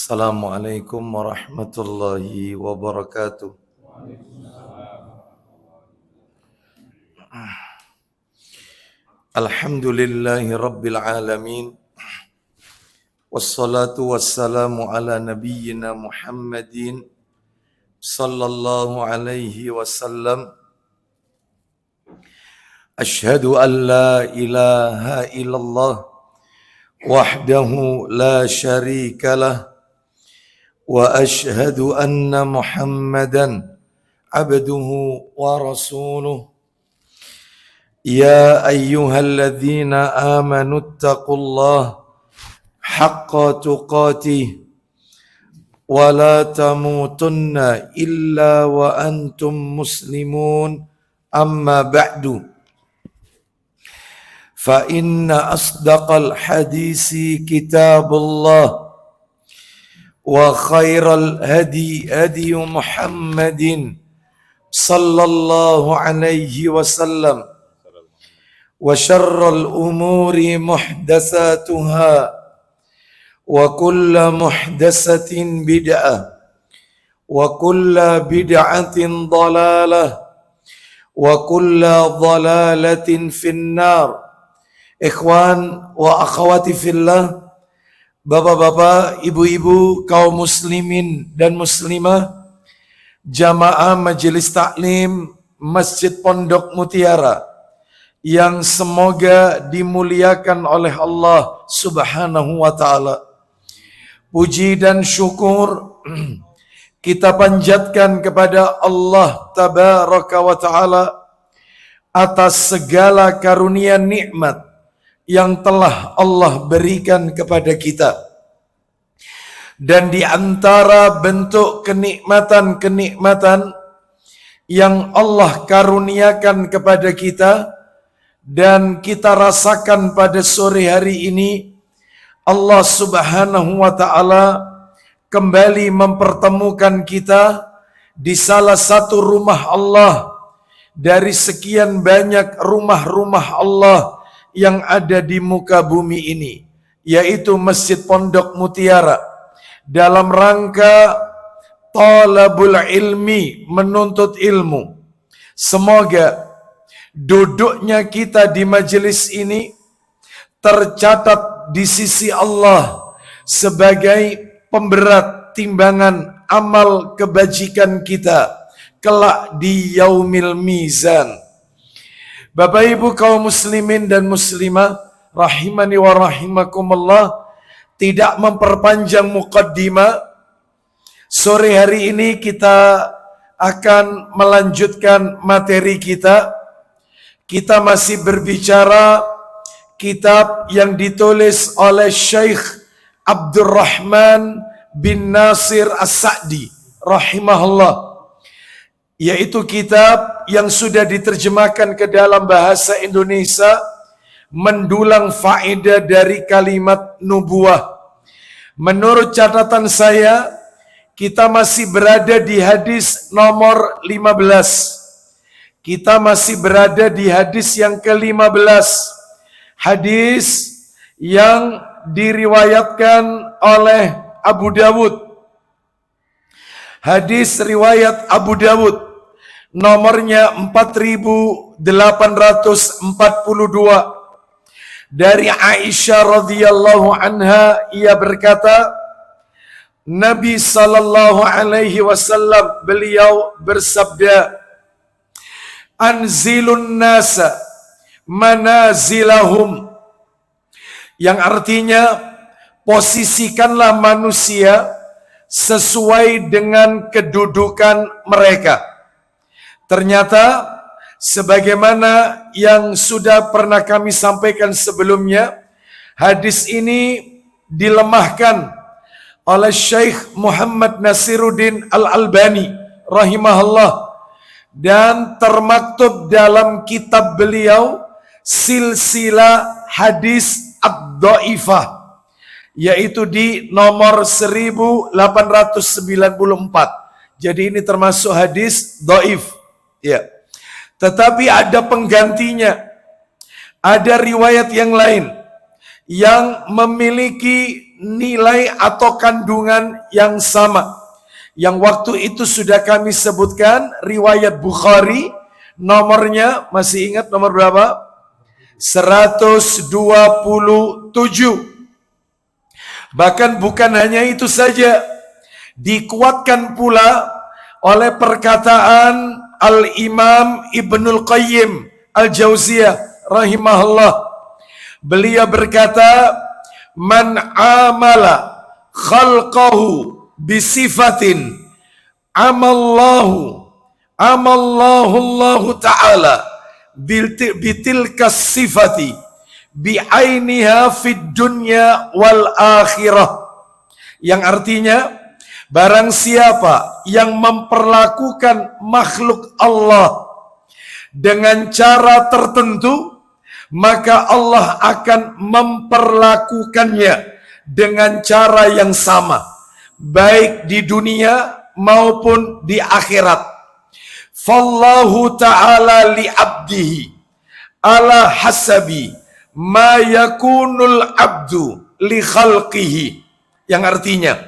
Assalamualaikum warahmatullahi wabarakatuh. Alhamdulillahi rabbil alamin. Wassalatu wassalamu ala nabiyyina Muhammadin sallallahu alaihi wasallam. Ashhadu an la ilaha illallah wahdahu la syarika lah. وأشهد أن محمدا عبده ورسوله يا أيها الذين آمنوا اتقوا الله حق تقاته ولا تموتن إلا وأنتم مسلمون أما بعد فإن أصدق الحديث كتاب الله وخير الهدي هدي محمد صلى الله عليه وسلم وشر الأمور محدثاتها وكل محدثة بدعة وكل بدعة ضلالة وكل ضلالة في النار. إخوان وأخواتي في الله, bapak-bapak, ibu-ibu, kaum muslimin dan muslimah, jamaah majelis taklim Masjid Pondok Mutiara yang semoga dimuliakan oleh Allah Subhanahu wa taala. Puji dan syukur kita panjatkan kepada Allah Tabaraka wa taala atas segala karunia nikmat yang telah Allah berikan kepada kita. Dan di antara bentuk kenikmatan-kenikmatan yang Allah karuniakan kepada kita dan kita rasakan pada sore hari ini, Allah Subhanahu wa taala kembali mempertemukan kita di salah satu rumah Allah dari sekian banyak rumah-rumah Allah yang ada di muka bumi ini, yaitu Masjid Pondok Mutiara, dalam rangka talabul ilmi, menuntut ilmu. Semoga duduknya kita di majelis ini tercatat di sisi Allah sebagai pemberat timbangan amal kebajikan kita kelak di yaumil mizan. Bapak ibu kaum muslimin dan muslimah rahimani wa rahimakumullah, tidak memperpanjang muqaddimah, sore hari ini kita akan melanjutkan materi kita. Kita masih berbicara kitab yang ditulis oleh Syekh Abdurrahman bin Nasir As-Sa'di rahimahullah, yaitu kitab yang sudah diterjemahkan ke dalam bahasa Indonesia, mendulang faedah dari kalimat nubuah. Menurut catatan saya, kita masih berada di hadis nomor 15. Kita masih berada di hadis yang ke-15. Hadis yang diriwayatkan oleh Abu Dawud. Hadis riwayat Abu Dawud nomornya 4842 dari Aisyah radhiyallahu anha. Ia berkata, Nabi sallallahu alaihi wasallam, beliau bersabda, anzilun nasa manazilahum, yang artinya posisikanlah manusia sesuai dengan kedudukan mereka. Ternyata sebagaimana yang sudah pernah kami sampaikan sebelumnya, hadis ini dilemahkan oleh Syekh Muhammad Nasiruddin Al-Albani rahimahullah, dan termaktub dalam kitab beliau Silsilah Hadis Ad-Dhaifah, yaitu di nomor 1894. Jadi ini termasuk hadis dhaif. Ya. Tetapi ada penggantinya. Ada riwayat yang lain yang memiliki nilai atau kandungan yang sama. Yang waktu itu sudah kami sebutkan, riwayat Bukhari, nomornya masih ingat nomor berapa? 127. Bahkan bukan hanya itu saja, dikuatkan pula oleh perkataan Al-Imam Ibnul Qayyim Al-Jauziyah rahimahullah. Beliau berkata, man amala khalqahu bisifatin amallahu Allahu ta'ala bitilkas sifati bi'ainiha fid dunya wal akhirah. Yang artinya, barang siapa yang memperlakukan makhluk Allah dengan cara tertentu, maka Allah akan memperlakukannya dengan cara yang sama, baik di dunia maupun di akhirat. Fallahu ta'ala li'abdihi ala hasabi ma yakunul abdu li khalqihi. Yang artinya,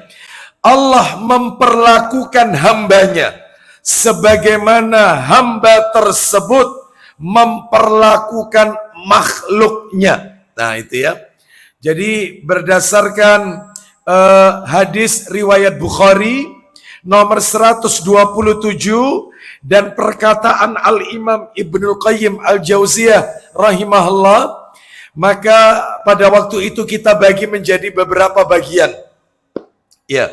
Allah memperlakukan hambanya sebagaimana hamba tersebut memperlakukan makhluknya. Nah itu ya. Jadi berdasarkan hadis riwayat Bukhari nomor 127 dan perkataan Al-Imam Ibnul Qayyim Al-Jauziyah rahimahullah, maka pada waktu itu kita bagi menjadi beberapa bagian. Ya,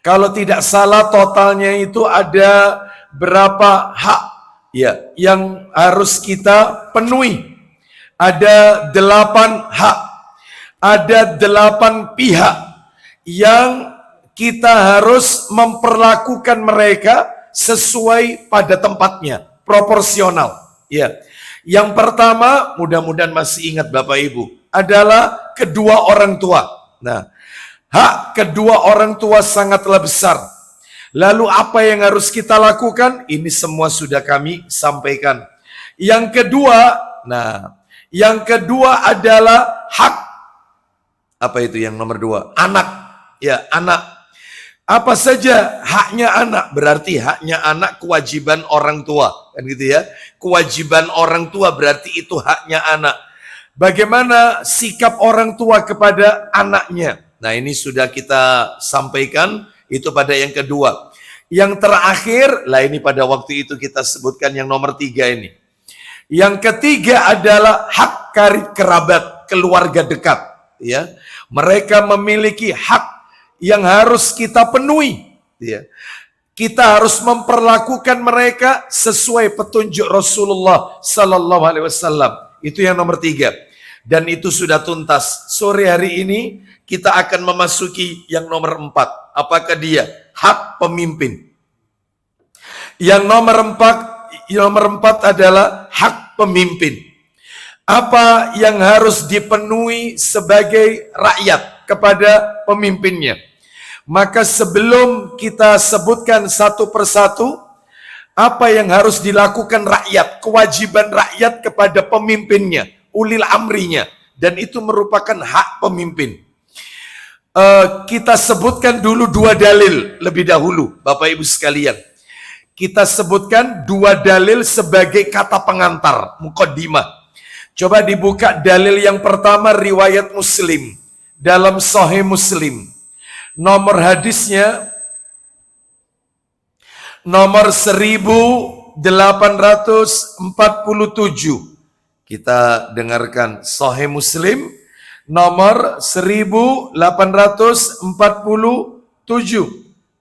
kalau tidak salah totalnya itu ada berapa hak ya yang harus kita penuhi. Ada 8 hak, ada 8 pihak yang kita harus memperlakukan mereka sesuai pada tempatnya, proporsional. Ya. Yang pertama, mudah-mudahan masih ingat Bapak Ibu, adalah kedua orang tua. Nah, hak kedua orang tua sangatlah besar. Lalu apa yang harus kita lakukan? Ini semua sudah kami sampaikan. Yang kedua adalah hak. Apa itu yang nomor 2? Anak. Ya, anak. Apa saja haknya anak? Berarti haknya anak kewajiban orang tua, kan gitu ya. Kewajiban orang tua berarti itu haknya anak. Bagaimana sikap orang tua kepada anaknya? Nah, ini sudah kita sampaikan, itu pada yang kedua. Yang terakhir, lah ini pada waktu itu kita sebutkan yang nomor 3 ini. Yang ketiga adalah hak karib kerabat, keluarga dekat, ya. Mereka memiliki hak yang harus kita penuhi, ya. Kita harus memperlakukan mereka sesuai petunjuk Rasulullah Sallallahu Alaihi Wasallam. Itu yang nomor 3, dan itu sudah tuntas. Sore hari ini kita akan memasuki yang nomor 4. Apakah dia? Hak pemimpin. Yang nomor 4 adalah hak pemimpin. Apa yang harus dipenuhi sebagai rakyat kepada pemimpinnya? Maka sebelum kita sebutkan satu persatu, apa yang harus dilakukan rakyat, kewajiban rakyat kepada pemimpinnya, ulil amrinya, dan itu merupakan hak pemimpin. Kita sebutkan dulu 2 dalil lebih dahulu, Bapak Ibu sekalian. Kita sebutkan 2 dalil sebagai kata pengantar, muqaddimah. Coba dibuka dalil yang pertama, riwayat Muslim, dalam Sahih Muslim. Nomor hadisnya nomor 1847. Kita dengarkan Sahih Muslim nomor 1847.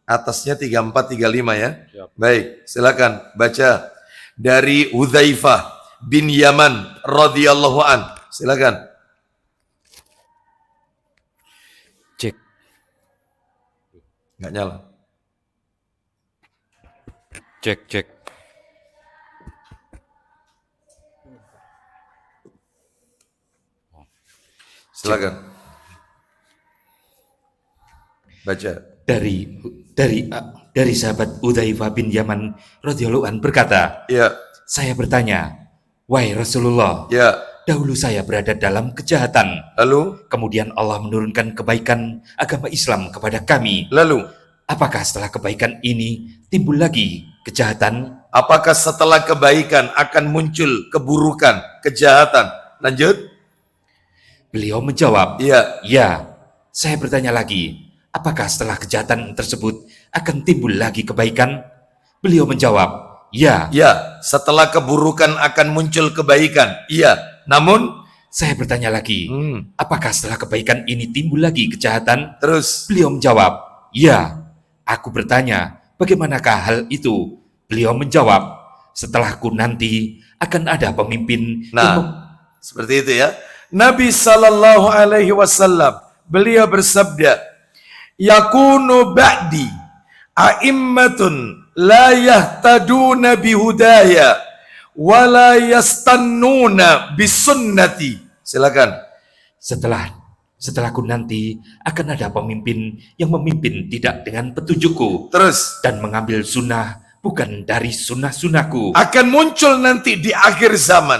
Atasnya 3435 ya. Baik, silakan baca dari Hudzaifah bin Yaman radhiyallahu an. Silakan. Cek. Nggak nyala. Cek. Silakan. Baca. Dari sahabat Hudzaifah bin Yaman radhiyallahu an berkata, Ya. saya bertanya, wahai Rasulullah, Ya. Dahulu saya berada dalam kejahatan. Lalu, Kemudian Allah menurunkan kebaikan agama Islam kepada kami. lalu, Apakah setelah kebaikan ini timbul lagi kejahatan? apakah setelah kebaikan akan muncul keburukan, kejahatan? Lanjut. Beliau menjawab, Iya. ya. Saya bertanya lagi, apakah setelah kejahatan tersebut akan timbul lagi kebaikan? Beliau menjawab, ya. Ya, setelah keburukan akan muncul kebaikan. Iya. Namun, Saya bertanya lagi, apakah setelah kebaikan ini timbul lagi kejahatan? terus. Beliau menjawab, ya. Aku bertanya, bagaimanakah hal itu? Beliau menjawab, setelahku nanti akan ada pemimpin yang Nah, seperti itu ya. Nabi sallallahu alaihi wasallam beliau bersabda, "Yakunu ba'di a'immatun la yahtaduna bihudaya wa la yastannuna bisunnati." Silakan. Setelahku nanti akan ada pemimpin yang memimpin tidak dengan petunjukku Terus dan mengambil sunnah bukan dari sunnah-sunnahku. akan muncul nanti di akhir zaman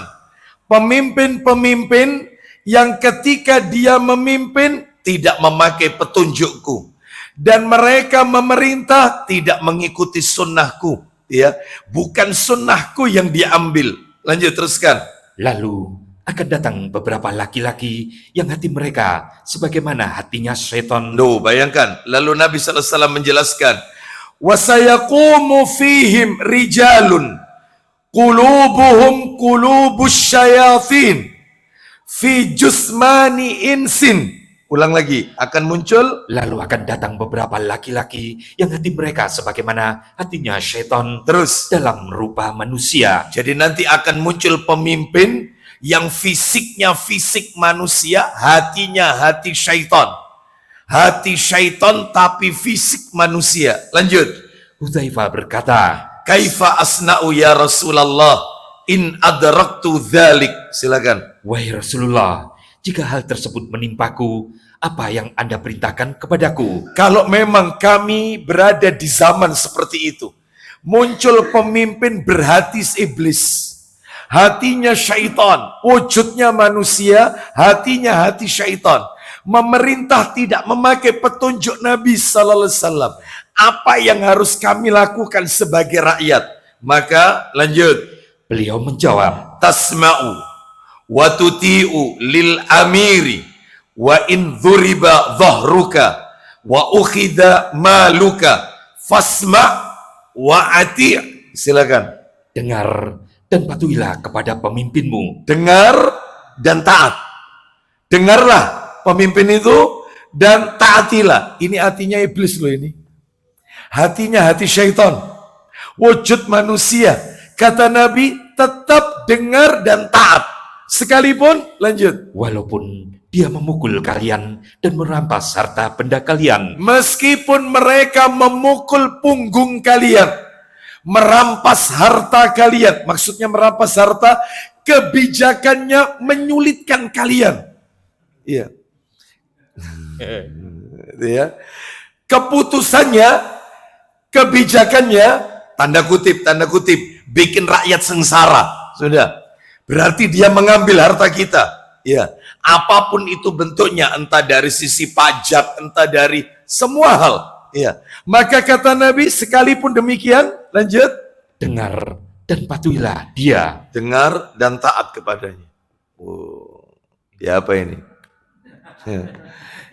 pemimpin-pemimpin yang ketika dia memimpin tidak memakai petunjukku dan mereka memerintah tidak mengikuti sunnahku, ya, bukan sunnahku yang diambil. Lanjut, teruskan. Lalu akan datang beberapa laki-laki yang hati mereka sebagaimana hatinya setan. Loh, bayangkan. Lalu Nabi SAW menjelaskan, wasayaqumu fihim rijalun qulubuhum qulubus syayatin fi jusmani insin. Ulang lagi, akan muncul. Lalu akan datang beberapa laki-laki yang hati mereka sebagaimana hatinya setan Terus, dalam rupa manusia. jadi nanti akan muncul pemimpin yang fisiknya fisik manusia, hatinya hati syaitan. Hati syaitan tapi fisik manusia. Lanjut. Hudzaifah berkata, Kaifa asna'u ya Rasulullah in adraktu dzalik. Silakan. wahai Rasulullah, jika hal tersebut menimpaku, apa yang Anda perintahkan kepadaku? Kalau memang kami berada di zaman seperti itu, muncul pemimpin berhati iblis, hatinya syaitan, wujudnya manusia, hatinya hati syaitan, memerintah tidak memakai petunjuk Nabi sallallahu alaihi wasallam. Apa yang harus kami lakukan sebagai rakyat? Maka lanjut, Beliau menjawab, tasma'u wa tuti'u lil amiri wa in dhuriba dhahruka wa ukhidha maluka fasma' wa ati'. Silakan. dengar dan patuhilah kepada pemimpinmu. Dengar dan taat. Dengarlah pemimpin itu dan taatilah. Ini hatinya iblis loh ini. Hatinya hati syaitan. Wujud manusia. Kata Nabi, tetap dengar dan taat. Sekalipun, lanjut. Walaupun dia memukul kalian dan merampas harta benda kalian. Meskipun mereka memukul punggung kalian, merampas harta kalian, maksudnya merampas harta, kebijakannya menyulitkan kalian. Iya. Ya. Keputusannya, kebijakannya, tanda kutip, bikin rakyat sengsara. Sudah. Berarti dia mengambil harta kita. Ya. Apapun itu bentuknya, entah dari sisi pajak, entah dari semua hal. Ya. Maka kata Nabi, sekalipun demikian, lanjut. Dengar dan patuhilah dia. Dengar dan taat kepadanya. Oh, ya apa ini?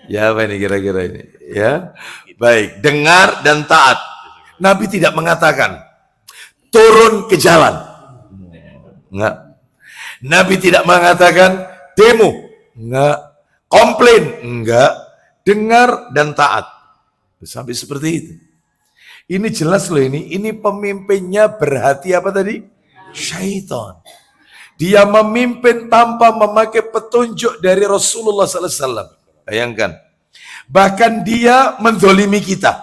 Ya apa ini kira-kira ini? Ya, baik. Dengar dan taat. Nabi tidak mengatakan turun ke jalan. Enggak. Nabi tidak mengatakan demo. Enggak. Komplain. Enggak. Dengar dan taat. Sampai seperti itu. Ini jelas loh ini. Ini pemimpinnya berhati apa tadi? Syaitan. Dia memimpin tanpa memakai petunjuk dari Rasulullah SAW. Bayangkan. Bahkan dia menzolimi kita.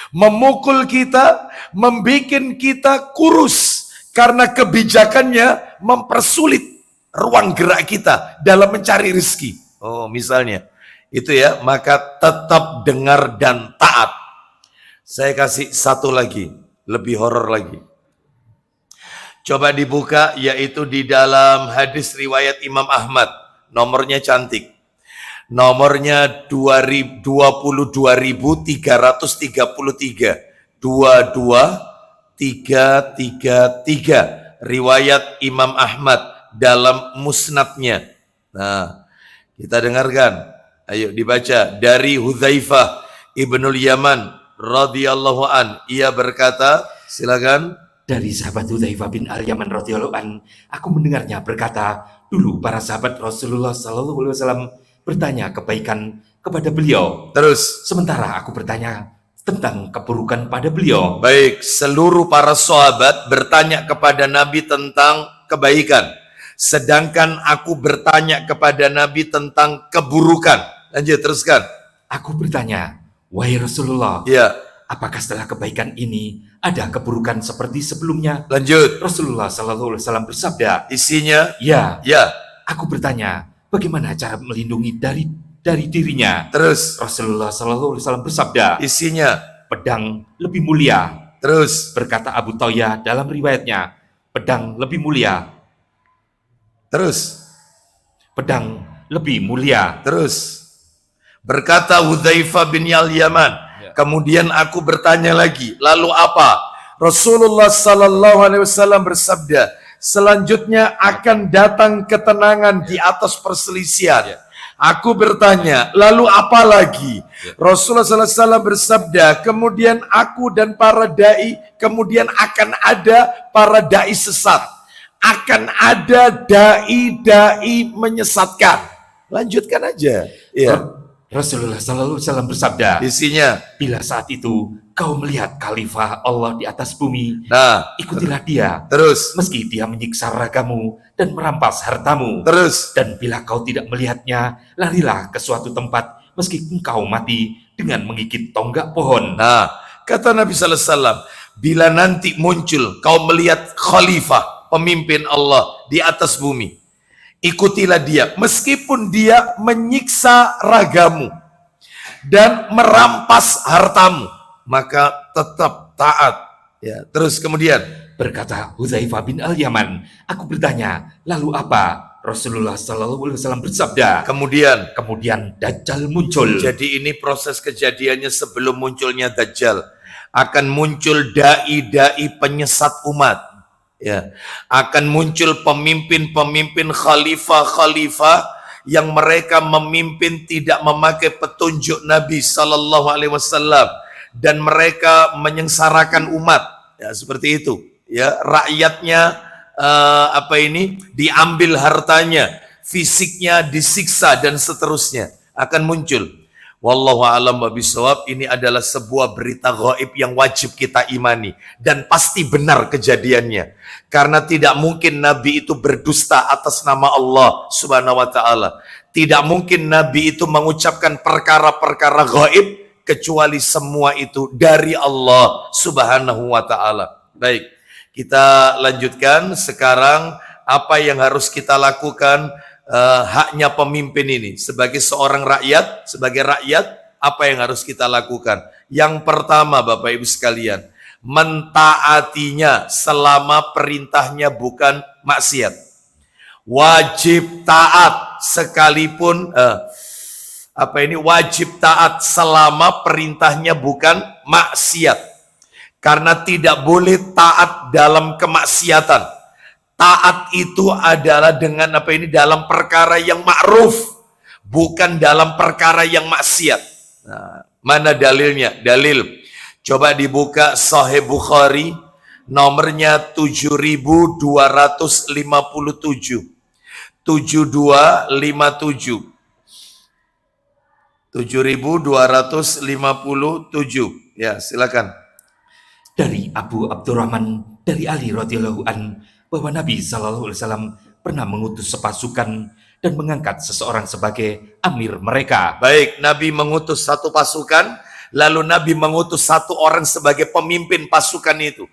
Memukul kita, membikin kita kurus. Karena kebijakannya mempersulit ruang gerak kita dalam mencari rezeki. Oh misalnya. Itu ya, maka tetap dengar dan taat. Saya kasih satu lagi, lebih horor lagi. Coba dibuka, yaitu di dalam hadis riwayat Imam Ahmad. Nomornya cantik. Nomornya 22.333. 22333. Riwayat Imam Ahmad dalam musnadnya. Nah, kita dengarkan. Ayo dibaca. Dari Hudzaifah ibnul Yaman radhiyallahu an. Ia berkata, silakan. Dari sahabat Hudzaifah bin Al-Yaman radhiyallahu an, aku mendengarnya berkata, dulu para sahabat Rasulullah sallallahu alaihi wasallam bertanya kebaikan kepada beliau. Terus. Sementara aku bertanya tentang keburukan pada beliau. Baik, seluruh para sahabat bertanya kepada Nabi tentang kebaikan. Sedangkan aku bertanya kepada Nabi tentang keburukan. Lanjut, teruskan. Aku bertanya, wahai Rasulullah, Ya, apakah setelah kebaikan ini ada keburukan seperti sebelumnya? lanjut. Rasulullah sallallahu alaihi wasallam bersabda, Isinya, ya. ya, Aku bertanya, bagaimana cara melindungi dari dirinya? terus. Rasulullah sallallahu alaihi wasallam bersabda, Isinya, pedang lebih mulia. terus. Berkata Abu Thayyah dalam riwayatnya, pedang lebih mulia. Terus. Pedang lebih mulia. Terus. Berkata Hudzaifah bin Al-Yaman. Kemudian aku bertanya lagi, lalu apa? Rasulullah sallallahu alaihi wasallam bersabda, selanjutnya akan datang ketenangan di atas perselisihan. Aku bertanya, lalu apa lagi? Rasulullah sallallahu alaihi wasallam bersabda, kemudian aku dan para dai, kemudian akan ada para dai sesat. Akan ada dai-dai menyesatkan. Lanjutkan aja. Ya. Rasulullah sallallahu alaihi wasallam bersabda, Isinya, bila saat itu kau melihat khalifah Allah di atas bumi, nah, ikutilah dia, terus, meski dia menyiksa ragamu dan merampas hartamu. terus. Dan bila kau tidak melihatnya, larilah ke suatu tempat meski engkau mati dengan menggigit tonggak pohon. Nah, kata Nabi sallallahu alaihi wasallam, bila nanti muncul kau melihat khalifah, pemimpin Allah di atas bumi, ikutilah dia meskipun dia menyiksa ragamu dan merampas hartamu, maka tetap taat. Ya, terus kemudian Berkata Hudzaifah bin Al-Yaman, aku bertanya, lalu apa? Rasulullah sallallahu alaihi wasallam bersabda, kemudian Dajjal muncul. jadi ini proses kejadiannya sebelum munculnya Dajjal. Akan muncul dai-dai penyesat umat. Ya, akan muncul pemimpin-pemimpin khalifah-khalifah yang mereka memimpin tidak memakai petunjuk Nabi sallallahu alaihi wasallam dan mereka menyengsarakan umat. Ya, seperti itu. Ya, rakyatnya diambil hartanya, fisiknya disiksa dan seterusnya akan muncul. Wallahu a'lam bishawab. Ini adalah sebuah berita gaib yang wajib kita imani dan pasti benar kejadiannya. Karena tidak mungkin Nabi itu berdusta atas nama Allah Subhanahu wa taala. Tidak mungkin Nabi itu mengucapkan perkara-perkara gaib kecuali semua itu dari Allah Subhanahu wa taala. Baik, kita lanjutkan sekarang apa yang harus kita lakukan. Haknya pemimpin ini sebagai seorang rakyat, apa yang harus kita lakukan? Yang pertama, Bapak Ibu sekalian, mentaatinya selama perintahnya bukan maksiat. Wajib taat sekalipun wajib taat selama perintahnya bukan maksiat. Karena tidak boleh taat dalam kemaksiatan. Taat itu adalah dengan dalam perkara yang ma'ruf, bukan dalam perkara yang maksiat. Nah, mana dalilnya? Dalil. Coba dibuka Sahih Bukhari, nomornya 7257. 7257. 7257. Ya, silakan. Dari Abu Abdurrahman dari Ali radhiyallahu an, bahwa Nabi sallallahu alaihi wasallam pernah mengutus sepasukan dan mengangkat seseorang sebagai amir mereka. Baik, Nabi mengutus satu pasukan, lalu Nabi mengutus satu orang sebagai pemimpin pasukan itu.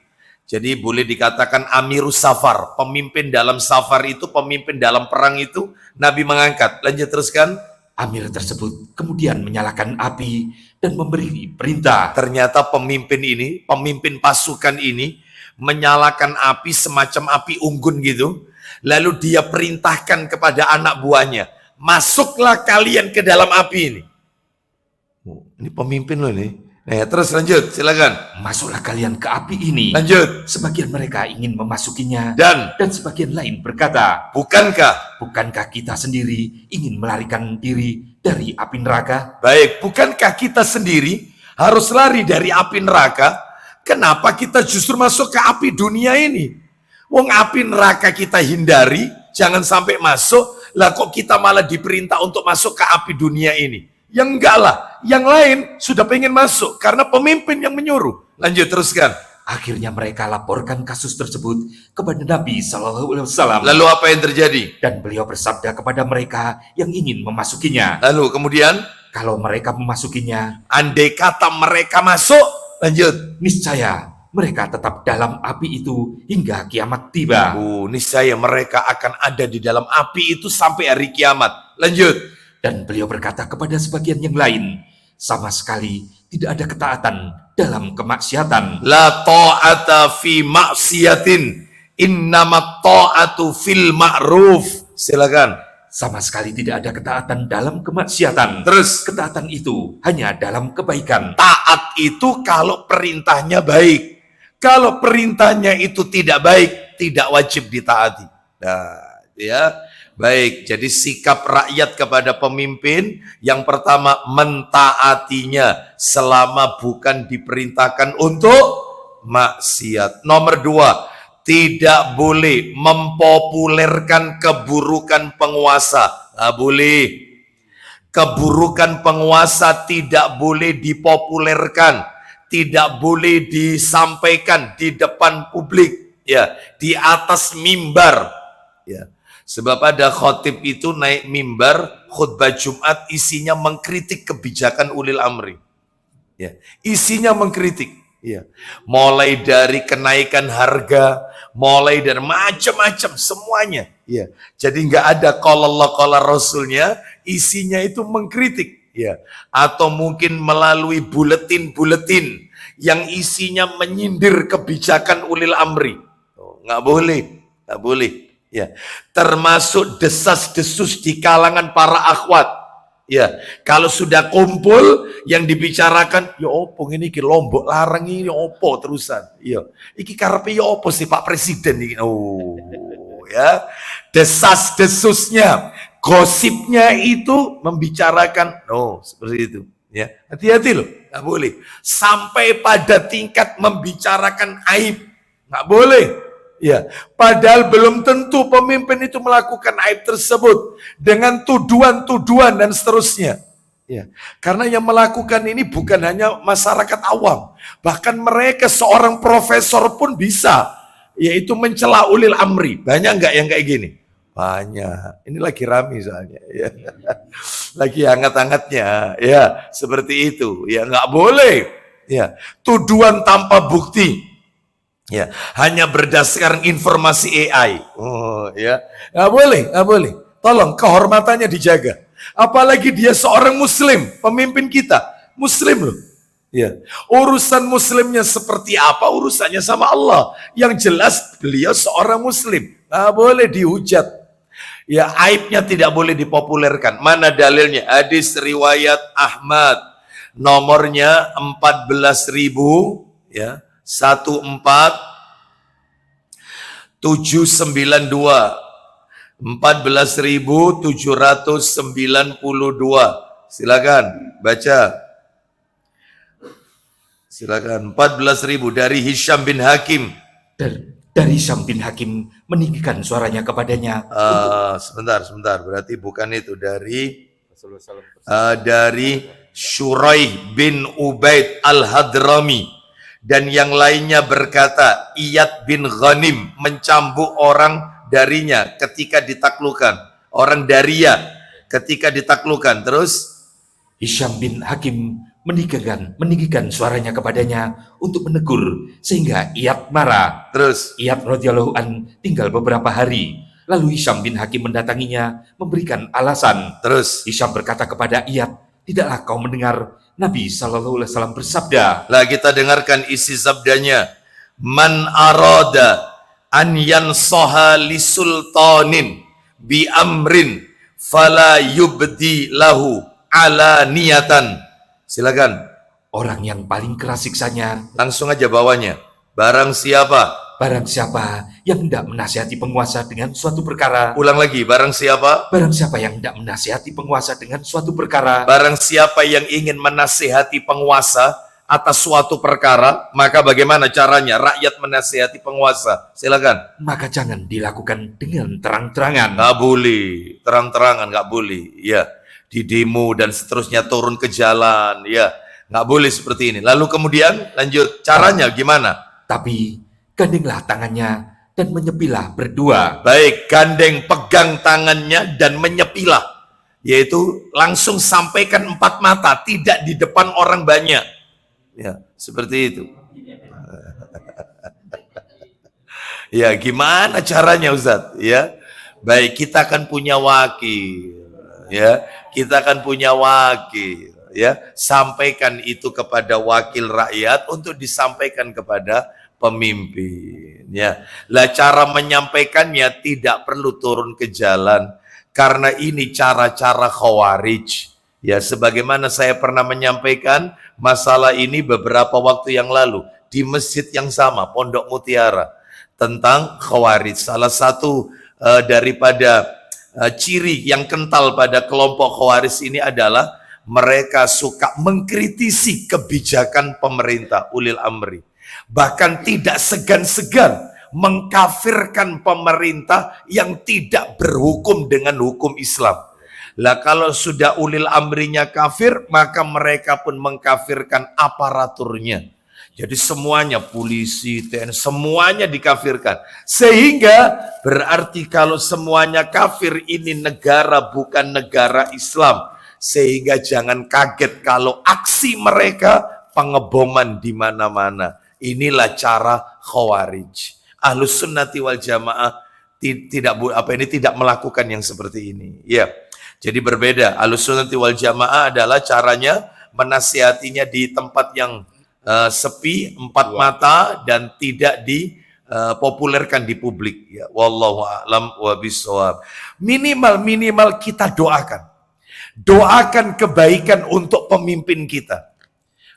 Jadi boleh dikatakan amirus safar, pemimpin dalam safar itu, pemimpin dalam perang itu, Nabi mengangkat. Lanjut teruskan. Amir tersebut kemudian menyalakan api dan memberi perintah. Ternyata pemimpin ini, pemimpin pasukan ini menyalakan api semacam api unggun gitu. Lalu dia perintahkan kepada anak buahnya, masuklah kalian ke dalam api ini. Ini pemimpin loh nih. Nah, terus lanjut, silakan. Masuklah kalian ke api ini. Lanjut. Sebagian mereka ingin memasukinya Dan sebagian lain berkata, bukankah kita sendiri ingin melarikan diri dari api neraka? baik, bukankah kita sendiri harus lari dari api neraka? Kenapa kita justru masuk ke api dunia ini? Wong api neraka kita hindari, jangan sampai masuk. Lah kok kita malah diperintah untuk masuk ke api dunia ini? Ya enggak lah, yang lain sudah pengen masuk karena pemimpin yang menyuruh. Lanjut, teruskan. Akhirnya mereka laporkan kasus tersebut kepada Nabi Shallallahu Alaihi Wasallam. Lalu apa yang terjadi? Dan beliau bersabda kepada mereka yang ingin memasukinya. Lalu kemudian, kalau mereka memasukinya, andai kata mereka masuk, lanjut. niscaya mereka tetap dalam api itu hingga kiamat tiba. Niscaya mereka akan ada di dalam api itu sampai hari kiamat. Lanjut. Dan beliau berkata kepada sebagian yang lain, sama sekali tidak ada ketaatan dalam kemaksiatan. La ta'ata fi maksiatin, innama ta'atu fil ma'ruf. Silakan. Sama sekali tidak ada ketaatan dalam kemaksiatan. Terus, ketaatan itu hanya dalam kebaikan. Taat itu kalau perintahnya baik. Kalau perintahnya itu tidak baik, tidak wajib ditaati. Nah, ya. Baik, jadi sikap rakyat kepada pemimpin yang pertama mentaatinya selama bukan diperintahkan untuk maksiat. Nomor dua, tidak boleh mempopulerkan keburukan penguasa. Nggak boleh. Keburukan penguasa tidak boleh dipopulerkan, tidak boleh disampaikan di depan publik, ya, di atas mimbar, ya. Sebab ada khotib itu naik mimbar khutbah Jumat isinya mengkritik kebijakan ulil amri. Ya, isinya mengkritik. Ya. Mulai dari kenaikan harga, mulai dari macam-macam semuanya. Ya. Jadi nggak ada qala Allah qala Rasulnya, isinya itu mengkritik. Ya. Atau mungkin melalui buletin-buletin yang isinya menyindir kebijakan ulil amri. Nggak boleh, nggak boleh. Ya, termasuk desas-desus di kalangan para akhwat. Ya, kalau sudah kumpul yang dibicarakan, ya opo ini ki Lombok larang ini opo terusan. Ya, iki karepe ya opo sih Pak Presiden ini. Oh, ya. Desas-desusnya, gosipnya itu membicarakan, seperti itu. Ya, hati-hati loh, nggak boleh. Sampai pada tingkat membicarakan aib, nggak boleh. Ya, padahal belum tentu pemimpin itu melakukan aib tersebut dengan tuduhan-tuduhan dan seterusnya. Ya, karena yang melakukan ini bukan hanya masyarakat awam, bahkan mereka seorang profesor pun bisa, yaitu mencela ulil amri. Banyak nggak yang kayak gini? Banyak. Ini lagi rame soalnya. Ya. Lagi hangat-hangatnya. Ya, seperti itu. Ya, nggak boleh. Ya, tuduhan tanpa bukti. Ya, hanya berdasarkan informasi AI. Ya, nggak boleh, nggak boleh. Tolong kehormatannya dijaga. Apalagi dia seorang Muslim, pemimpin kita, Muslim loh. Ya, urusan Muslimnya seperti apa? Urusannya sama Allah. Yang jelas beliau seorang Muslim, nggak boleh dihujat. Ya, aibnya tidak boleh dipopulerkan. Mana dalilnya? Hadis riwayat Ahmad, nomornya 14.000, ya. 14792 14.792. Silakan baca. Silakan. 14.000 dari Hisham bin Hakim. Dari Hisham bin Hakim meninggikan suaranya kepadanya. Sebentar. Berarti bukan itu. Dari Shuraih bin Ubaid al-Hadrami. Dan yang lainnya berkata, Iyad bin Ghanim mencambuk orang darinya ketika ditaklukkan. Orang daria ketika ditaklukkan. Terus Hisham bin Hakim meninggikan suaranya kepadanya untuk menegur sehingga Iyad marah. Terus Iyad radhiyallahu an tinggal beberapa hari. Lalu Hisham bin Hakim mendatanginya, memberikan alasan. Terus, Hisham berkata kepada Iyad, tidaklah kau mendengar Nabi SAW bersabda. lah kita dengarkan isi sabdanya. Man arada an yansaha li sultanin bi amrin fala yubdi lahu ala niyatan. Silakan. Orang yang paling keras siksanya, Langsung aja bawahnya. Barang siapa? barang siapa yang hendak menasihati penguasa dengan suatu perkara. Ulang lagi. Barang siapa? Barang siapa yang hendak menasihati penguasa dengan suatu perkara. Barang siapa yang ingin menasihati penguasa atas suatu perkara, maka bagaimana caranya rakyat menasihati penguasa? Silakan. Maka jangan dilakukan dengan terang-terangan. Nggak boleh. Terang-terangan nggak boleh. Ya. Di demo dan seterusnya turun ke jalan. Ya. Nggak boleh seperti ini. Lalu kemudian lanjut. Caranya gimana? Tapi gandenglah tangannya dan menyepilah berdua. Baik, gandeng pegang tangannya dan menyepilah. Yaitu langsung sampaikan empat mata, tidak di depan orang banyak. Ya, seperti itu. Ya, gimana caranya Ustaz? Ya, baik, kita akan punya wakil. Ya, kita akan punya wakil. Ya, sampaikan itu kepada wakil rakyat untuk disampaikan kepada pemimpin. Ya, lah cara menyampaikannya tidak perlu turun ke jalan karena ini cara-cara khawarij. Ya, sebagaimana saya pernah menyampaikan masalah ini beberapa waktu yang lalu di masjid yang sama, Pondok Mutiara, tentang khawarij. Salah satu daripada ciri yang kental pada kelompok khawarij ini adalah mereka suka mengkritisi kebijakan pemerintah ulil amri. Bahkan tidak segan-segan mengkafirkan pemerintah yang tidak berhukum dengan hukum Islam. Lah kalau sudah ulil amrinya kafir, maka mereka pun mengkafirkan aparaturnya. Jadi semuanya, polisi, TNI, semuanya dikafirkan. Sehingga berarti kalau semuanya kafir, ini negara bukan negara Islam. Sehingga jangan kaget kalau aksi mereka pengeboman di mana-mana. Inilah cara khawarij. Ahlus sunnati wal jamaah tidak melakukan yang seperti ini. Ya. Jadi berbeda. Ahlus sunnati wal jamaah adalah caranya menasihatinya di tempat yang sepi, empat mata, dan tidak dipopulerkan di publik. Ya, wallahu a'lam wa bishawab. Minimal kita doakan. Doakan kebaikan untuk pemimpin kita.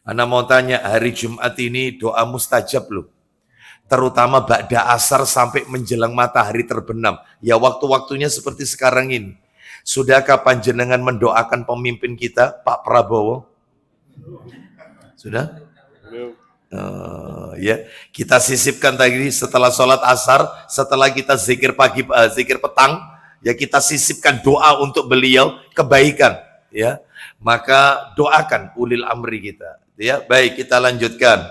Ana mau tanya, hari Jumat ini doa mustajab loh. Terutama ba'da asar sampai menjelang matahari terbenam. Ya waktu-waktunya seperti sekarang ini. Sudahkah panjenengan mendoakan pemimpin kita, Pak Prabowo? Sudah? Ya, kita sisipkan tadi setelah sholat asar, setelah kita zikir pagi, zikir petang, ya kita sisipkan doa untuk beliau kebaikan, ya. Maka doakan ulil amri kita. Ya, baik, kita lanjutkan.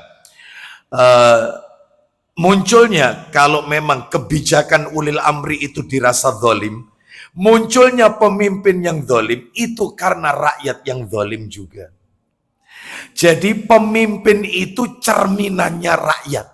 Munculnya kalau memang kebijakan ulil amri itu dirasa zalim, munculnya pemimpin yang zalim itu karena rakyat yang zalim juga. Jadi pemimpin itu cerminannya rakyat.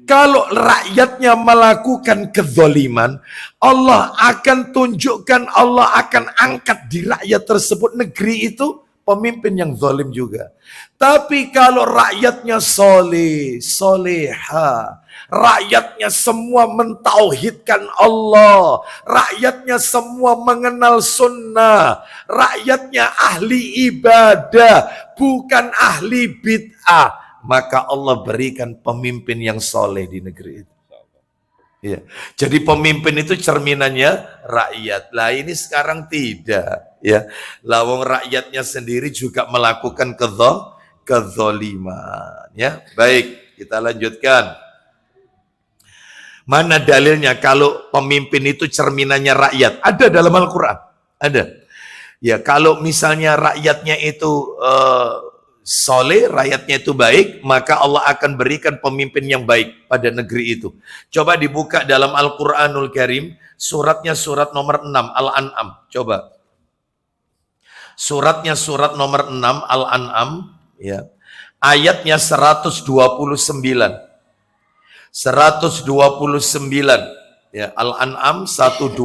Kalau rakyatnya melakukan kezaliman, Allah akan tunjukkan, Allah akan angkat di rakyat tersebut, negeri itu, pemimpin yang zalim juga. Tapi kalau rakyatnya soleh, soleha, rakyatnya semua mentauhidkan Allah, rakyatnya semua mengenal sunnah, rakyatnya ahli ibadah, bukan ahli bid'ah, maka Allah berikan pemimpin yang soleh di negeri itu. Ya. Jadi pemimpin itu cerminannya rakyat. Lah ini sekarang tidak, ya. Lawang rakyatnya sendiri juga melakukan kezaliman, ya. Baik, kita lanjutkan. Mana dalilnya kalau pemimpin itu cerminannya rakyat? Ada dalam Al-Qur'an. Ada. Ya, kalau misalnya rakyatnya itu soleh, rakyatnya itu baik, maka Allah akan berikan pemimpin yang baik pada negeri itu. Coba dibuka dalam Al-Quranul Karim, suratnya surat nomor 6, Al-An'am. Coba. Suratnya surat nomor 6, Al-An'am. Ya. Ayatnya 129. 129. Ya, Al-An'am 129.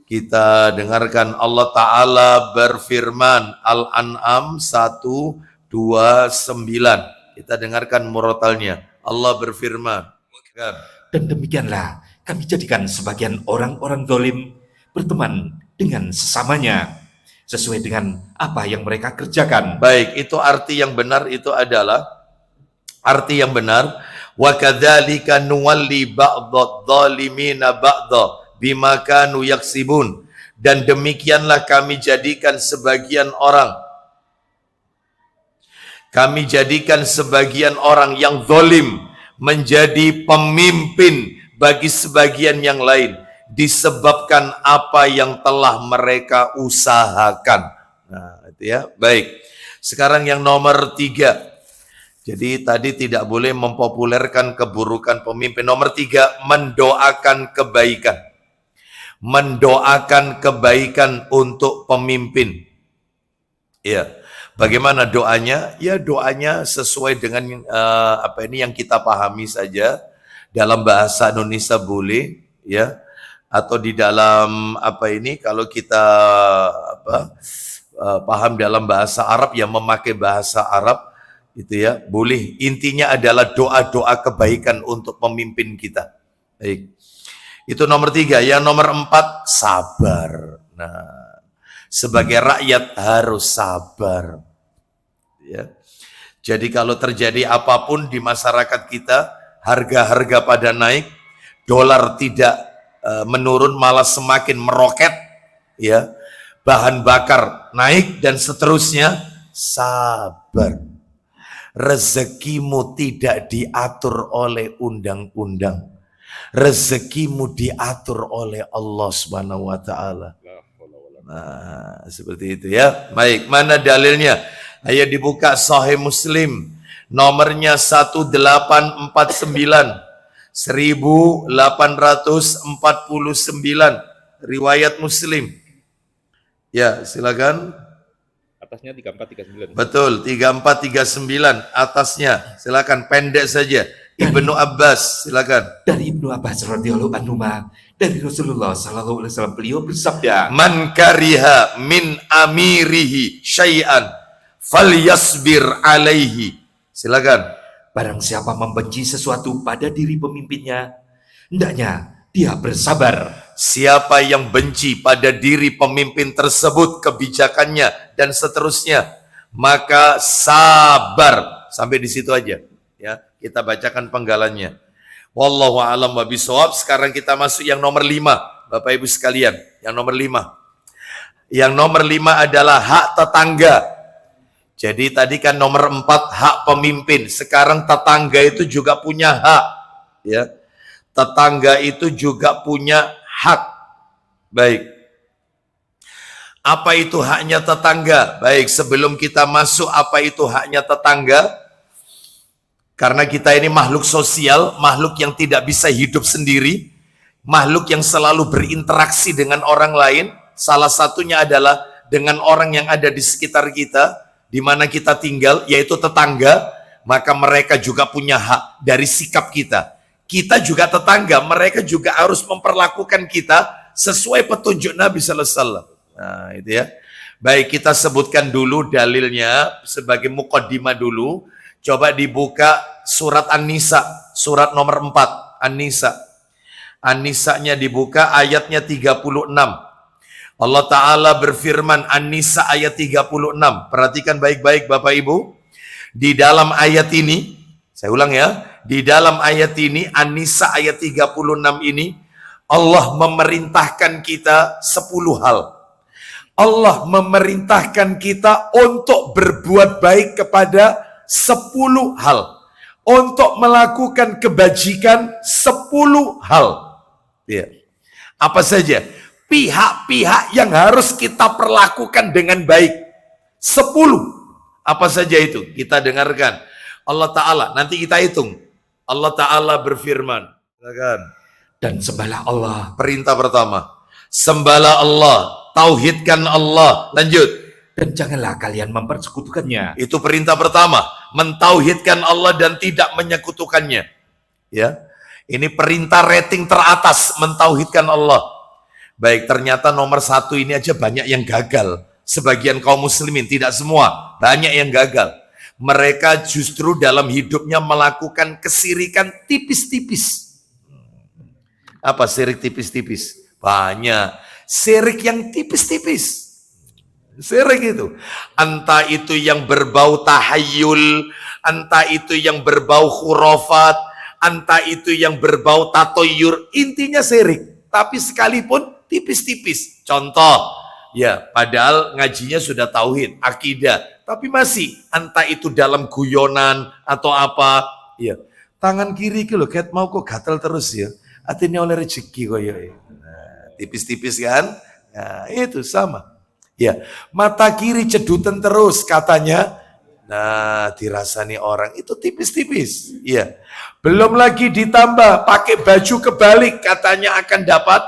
Kita dengarkan Allah Ta'ala berfirman, Al-An'am 129. Kita dengarkan murotalnya. Allah berfirman. Dan demikianlah kami jadikan sebagian orang-orang zalim berteman dengan sesamanya sesuai dengan apa yang mereka kerjakan. Baik, itu arti yang benar itu adalah arti yang benar. Wa kadzalika nuwalli ba'dadh dhalimina ba'dha bima kanu yaksibun. Dan demikianlah kami jadikan sebagian orang yang zalim menjadi pemimpin bagi sebagian yang lain disebabkan apa yang telah mereka usahakan. Nah, itu ya. Baik. Sekarang yang nomor 3. Jadi tadi tidak boleh mempopulerkan keburukan pemimpin. Nomor 3, mendoakan kebaikan. Mendoakan kebaikan untuk pemimpin. Ya. Bagaimana doanya? Ya, doanya sesuai dengan yang kita pahami saja. Dalam bahasa Indonesia boleh, ya. Atau di dalam kalau kita paham dalam bahasa Arab, ya memakai bahasa Arab, itu ya, boleh. Intinya adalah doa-doa kebaikan untuk pemimpin kita. Baik. Itu nomor 3. Yang nomor 4, sabar. Nah, sebagai rakyat harus sabar. Ya. Jadi kalau terjadi apapun di masyarakat kita, harga-harga pada naik, dolar tidak menurun, malah semakin meroket, ya, bahan bakar naik dan seterusnya, sabar. Rezekimu tidak diatur oleh undang-undang, rezekimu diatur oleh Allah Subhanahu wa taala. Nah, seperti itu ya. Baik, mana dalilnya? Ayo dibuka Sahih Muslim, nomornya 1849. 1849 riwayat Muslim. Ya, silakan. Atasnya 3439. Betul, 3439 atasnya. Silakan pendek saja. Ibnu Abbas, silakan. Dari Ibnu Abbas radhiyallahu anhu dari Rasulullah sallallahu alaihi wasallam, beliau bersabda, Man kariha min amirihi syai'an falyasbir alaihi. Silakan. barang siapa membenci sesuatu pada diri pemimpinnya, hendaknya dia bersabar. Siapa yang benci pada diri pemimpin tersebut, kebijakannya dan seterusnya, maka sabar. Sampai di situ aja. Ya, kita bacakan penggalannya. Wallahu a'lam wa bishawab. Sekarang kita masuk yang nomor 5, Bapak Ibu sekalian. Yang nomor 5. Yang nomor 5 adalah hak tetangga. Jadi tadi kan nomor 4 hak pemimpin. Sekarang tetangga itu juga punya hak. Ya, tetangga itu juga punya hak. Baik. Apa itu haknya tetangga? Baik, sebelum kita masuk apa itu haknya tetangga, karena kita ini makhluk sosial, makhluk yang tidak bisa hidup sendiri, makhluk yang selalu berinteraksi dengan orang lain, salah satunya adalah dengan orang yang ada di sekitar kita, di mana kita tinggal, yaitu tetangga, maka mereka juga punya hak dari sikap kita. Kita juga tetangga, mereka juga harus memperlakukan kita sesuai petunjuk Nabi Sallallahu Alaihi Wasallam. Nah, itu ya. Baik, kita sebutkan dulu dalilnya sebagai muqaddimah dulu. Coba dibuka surat An-Nisa, surat nomor 4, An-Nisa. An-Nisa'nya dibuka, ayatnya 36. Allah Ta'ala berfirman, An-Nisa ayat 36. Perhatikan baik-baik Bapak Ibu. Di dalam ayat ini, saya ulang ya, di dalam ayat ini, An-Nisa ayat 36 ini, Allah memerintahkan kita 10 hal. Allah memerintahkan kita untuk berbuat baik kepada 10 hal. Untuk melakukan kebajikan 10 hal. Ya. Apa saja? Pihak-pihak yang harus kita perlakukan dengan baik. 10. Apa saja itu? Kita dengarkan. Allah Ta'ala, nanti kita hitung. Allah Ta'ala berfirman. Silakan. Dan sembahlah Allah. Perintah pertama. Sembahlah Allah. Tauhidkan Allah. Lanjut. Dan janganlah kalian mempersekutukannya. Itu perintah pertama. Mentauhidkan Allah dan tidak menyekutukannya. Ya. Ini perintah rating teratas mentauhidkan Allah. Baik, ternyata nomor 1 ini aja banyak yang gagal. Sebagian kaum muslimin, tidak semua, banyak yang gagal. Mereka justru dalam hidupnya melakukan kesirikan tipis-tipis. Apa syirik tipis-tipis? Banyak. Syirik yang tipis-tipis. Syirik itu. Entah itu yang berbau tahayul, entah itu yang berbau khurafat, entah itu yang berbau tatoyur. Intinya syirik. Tapi sekalipun tipis-tipis. Contoh, ya padahal ngajinya sudah tauhid, akidah. Tapi masih, entah itu dalam guyonan atau apa. Ya, tangan kiri itu loh, ket mau kok gatel terus ya. Artinya oleh rezeki kok ya. Nah, tipis-tipis kan? Nah, itu sama. Ya, mata kiri cedutan terus katanya. Nah, dirasani orang itu tipis-tipis. Ya, belum lagi ditambah pakai baju kebalik katanya akan dapat.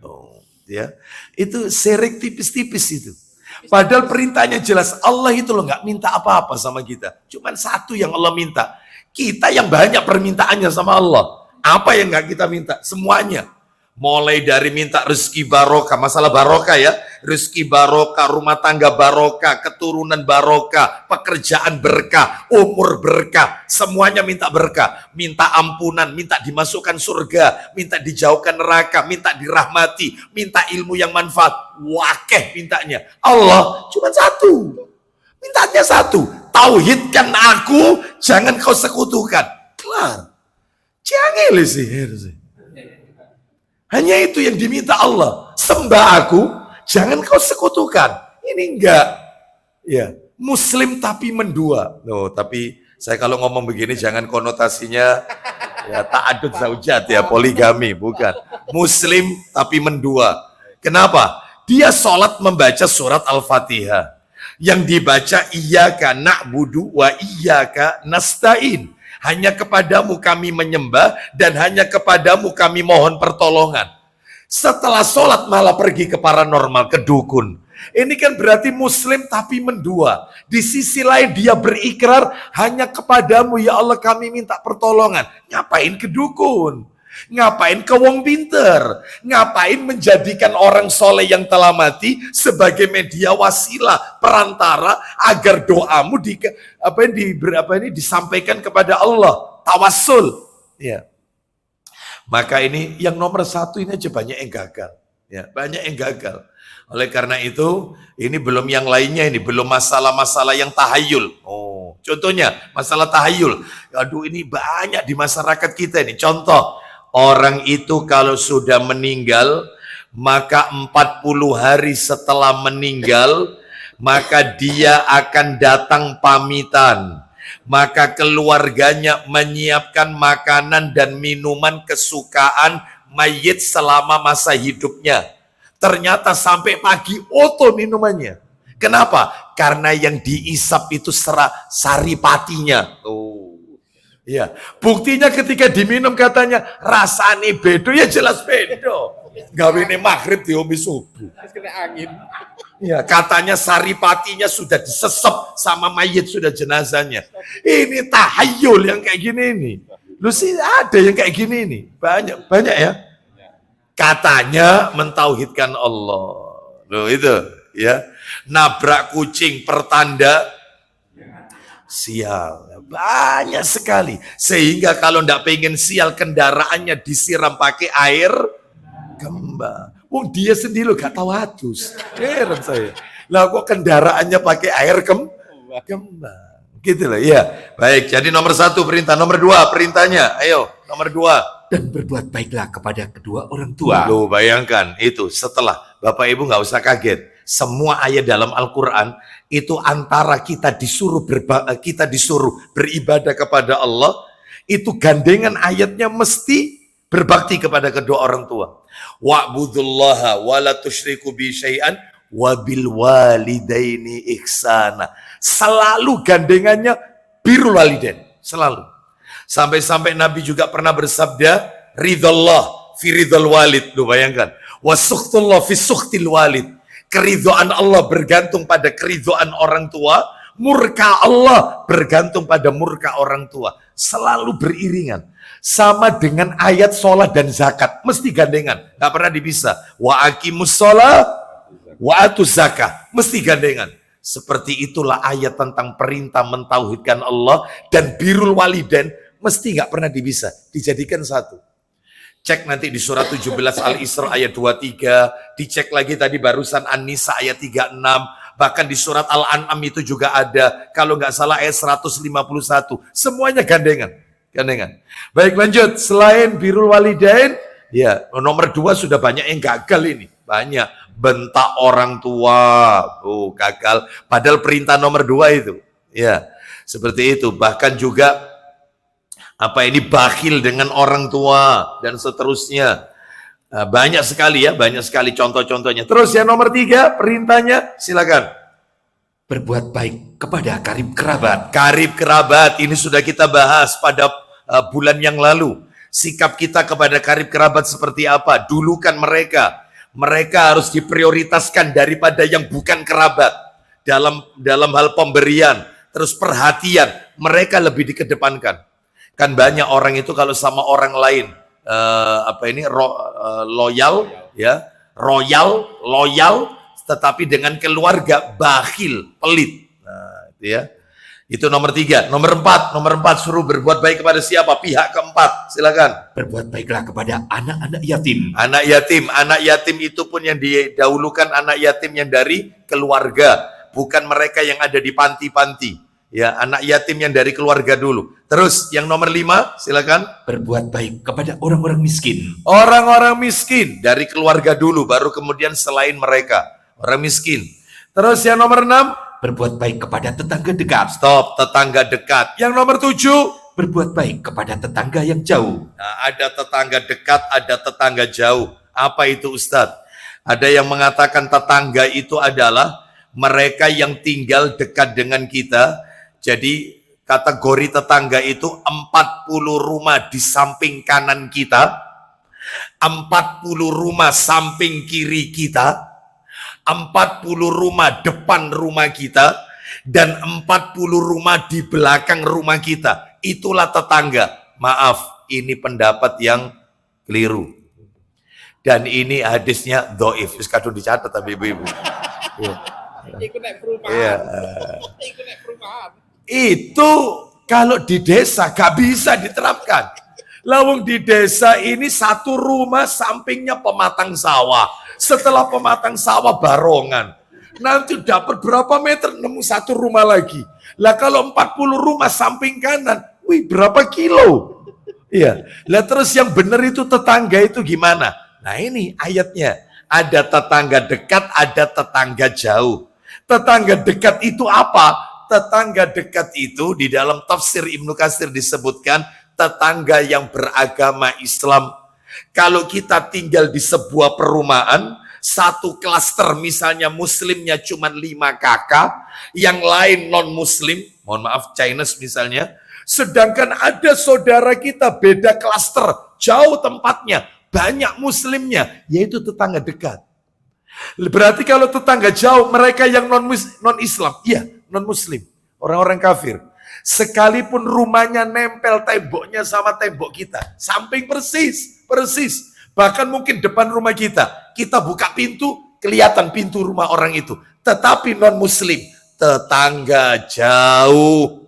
Oh, ya, itu syirik tipis-tipis itu. Padahal perintahnya jelas. Allah itu loh nggak minta apa-apa sama kita. Cuman satu yang Allah minta. Kita yang banyak permintaannya sama Allah. Apa yang nggak kita minta? Semuanya. Mulai dari minta rezeki barokah, masalah barokah ya, rezeki barokah, rumah tangga barokah, keturunan barokah, pekerjaan berkah, umur berkah, semuanya minta berkah, minta ampunan, minta dimasukkan surga, minta dijauhkan neraka, minta dirahmati, minta ilmu yang manfaat, wakeh mintanya. Allah cuma satu, mintanya satu, tauhidkan aku, jangan kau sekutukan, kelar. Jangan sih. Hanya itu yang diminta Allah. Sembah aku, jangan kau sekutukan. Ini enggak. Ya, muslim tapi mendua. Loh, tapi saya kalau ngomong begini jangan konotasinya ya ta'adud zaujat ya, poligami, bukan. Muslim tapi mendua. Kenapa? Dia sholat membaca surat Al-Fatihah. Yang dibaca iyyaka na'budu wa iyyaka nasta'in. Hanya kepadamu kami menyembah dan hanya kepadamu kami mohon pertolongan. Setelah sholat malah pergi ke paranormal, ke dukun. Ini kan berarti muslim tapi mendua. Di sisi lain dia berikrar hanya kepadamu ya Allah kami minta pertolongan. Ngapain ke dukun? Ngapain ke wong pinter? Ngapain menjadikan orang soleh yang telah mati sebagai media wasilah, perantara agar doamu disampaikan kepada Allah, tawassul. Ya. Maka ini yang nomor 1 ini aja banyak yang gagal. Ya, banyak yang gagal. Oleh karena itu, ini belum yang lainnya, ini belum masalah-masalah yang tahayul. Oh, contohnya masalah tahayul. Aduh, ini banyak di masyarakat kita ini. Contoh, orang itu kalau sudah meninggal, maka 40 hari setelah meninggal, maka dia akan datang pamitan. Maka keluarganya menyiapkan makanan dan minuman kesukaan mayit selama masa hidupnya. Ternyata sampai pagi oto minumannya. Kenapa? Karena yang diisap itu saripatinya. Oh. Ya, buktinya ketika diminum katanya rasane bedo, ya jelas bedo. Gawene maghrib diombe subuh. Kena angin. Ya, katanya saripatinya sudah disesep sama mayit, sudah jenazahnya. Ini tahayul yang kayak gini ini. Lu sih ada yang kayak gini ini. Banyak ya. Katanya mentauhidkan Allah. Loh itu ya. Nabrak kucing pertanda sial. Banyak sekali. Sehingga kalau ndak pengen sial kendaraannya disiram pakai air kembang. Wong dia sendiri lo gak tahu atus. Heran saya. Lah kok kendaraannya pakai air kembang. Gitu loh. Iya. Baik, jadi nomor 1 perintah, nomor 2 perintahnya. Ayo, nomor 2. Dan berbuat baiklah kepada kedua orang tua. Loh, bayangkan itu setelah Bapak Ibu nggak usah kaget. Semua ayat dalam Al-Quran itu antara kita disuruh beribadah kepada Allah, itu gandengan ayatnya mesti berbakti kepada kedua orang tua. Wa'budullaha wa la tusyriku bi syai'an wa bil walidaini ihsana. Selalu gandengannya birrul walidain, selalu. Sampai-sampai Nabi juga pernah bersabda, ridallah fi ridal walid. Lu bayangkan, wa sukhtullah fi sukhtil walid. Keridhaan Allah bergantung pada keridhaan orang tua, murka Allah bergantung pada murka orang tua. Selalu beriringan. Sama dengan ayat sholat dan zakat. Mesti gandengan. Gak pernah dipisah. Wa aqimus sholat wa atuz zakah. Mesti gandengan. Seperti itulah ayat tentang perintah mentauhidkan Allah dan birrul walidain. Mesti gak pernah dipisah. Dijadikan satu. Cek nanti di surat 17 Al-Isra ayat 23. Dicek lagi tadi barusan An-Nisa ayat 36. Bahkan di surat Al-An'am itu juga ada. Kalau nggak salah ayat 151. Semuanya gandengan. Gandengan. Baik, lanjut. Selain birrul walidain, ya nomor 2 sudah banyak yang gagal ini. Banyak. Bentak orang tua. Oh, gagal. Padahal perintah nomor 2 itu. Ya, seperti itu. Bahkan juga bakhil dengan orang tua dan seterusnya. Banyak sekali ya, banyak sekali contoh-contohnya. Terus yang nomor 3 perintahnya, silakan. Berbuat baik kepada karib kerabat. Karib kerabat, ini sudah kita bahas pada bulan yang lalu. Sikap kita kepada karib kerabat seperti apa? Dulukan mereka. Mereka harus diprioritaskan daripada yang bukan kerabat. Dalam hal pemberian, terus perhatian, mereka lebih dikedepankan. Kan banyak orang itu kalau sama orang lain, loyal, ya, loyal, tetapi dengan keluarga bakhil, pelit. Nah, itu ya. Itu nomor 3. Nomor 4 suruh berbuat baik kepada siapa? Pihak keempat. Silakan. Berbuat baiklah kepada anak-anak yatim. Anak yatim itu pun yang didahulukan anak yatim yang dari keluarga, bukan mereka yang ada di panti-panti. Ya, anak yatim yang dari keluarga dulu. Terus yang nomor 5, silakan. Berbuat baik kepada orang-orang miskin. Orang-orang miskin dari keluarga dulu, baru kemudian selain mereka. Orang miskin. Terus yang nomor 6. Berbuat baik kepada tetangga dekat. Stop, tetangga dekat. Yang nomor 7. Berbuat baik kepada tetangga yang jauh. Nah, ada tetangga dekat, ada tetangga jauh. Apa itu Ustadz? Ada yang mengatakan tetangga itu adalah mereka yang tinggal dekat dengan kita. Jadi kategori tetangga itu 40 rumah di samping kanan kita, 40 rumah samping kiri kita, 40 rumah depan rumah kita, dan 40 rumah di belakang rumah kita. Itulah tetangga. Maaf, ini pendapat yang keliru. Dan ini hadisnya dhaif. Wis kadung dicatat tapi ibu-ibu. Ikut naik perumahan. Iya. Ikut naik perumahan. Itu kalau di desa gak bisa diterapkan. Lawang di desa ini satu rumah sampingnya pematang sawah. Setelah pematang sawah barongan. Nanti dapat berapa meter nemu satu rumah lagi. Lah kalau 40 rumah samping kanan, wih berapa kilo? Iya. Lah terus yang benar itu tetangga itu gimana? Nah ini ayatnya. Ada tetangga dekat, ada tetangga jauh. Tetangga dekat itu apa? Tetangga dekat itu di dalam tafsir Ibnu Katsir disebutkan tetangga yang beragama Islam. Kalau kita tinggal di sebuah perumahan, satu klaster misalnya muslimnya cuma 5 kakak, yang lain non-muslim, mohon maaf Chinese misalnya, sedangkan ada saudara kita beda klaster, jauh tempatnya, banyak muslimnya, yaitu tetangga dekat. Berarti kalau tetangga jauh, mereka yang non-Islam, iya, non-Muslim, orang-orang kafir. Sekalipun rumahnya nempel temboknya sama tembok kita, samping persis. Bahkan mungkin depan rumah kita buka pintu, kelihatan pintu rumah orang itu. Tetapi non-Muslim, tetangga jauh.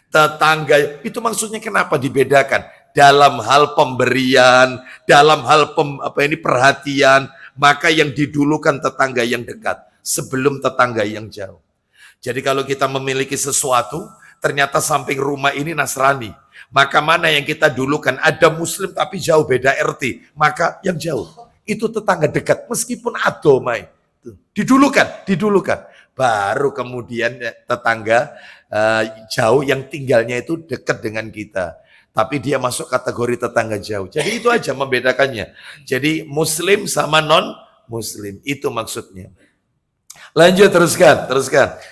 Tetangga, itu maksudnya kenapa dibedakan? Dalam hal pemberian, dalam hal perhatian, maka yang didulukan tetangga yang dekat sebelum tetangga yang jauh. Jadi kalau kita memiliki sesuatu, ternyata samping rumah ini Nasrani, maka mana yang kita dulukan? Ada Muslim tapi jauh beda RT, maka yang jauh itu tetangga dekat meskipun adomai. Didulukan. Baru kemudian tetangga jauh yang tinggalnya itu dekat dengan kita. Tapi dia masuk kategori tetangga jauh. Jadi itu aja membedakannya. Jadi Muslim sama non-Muslim. Itu maksudnya. Lanjut, teruskan.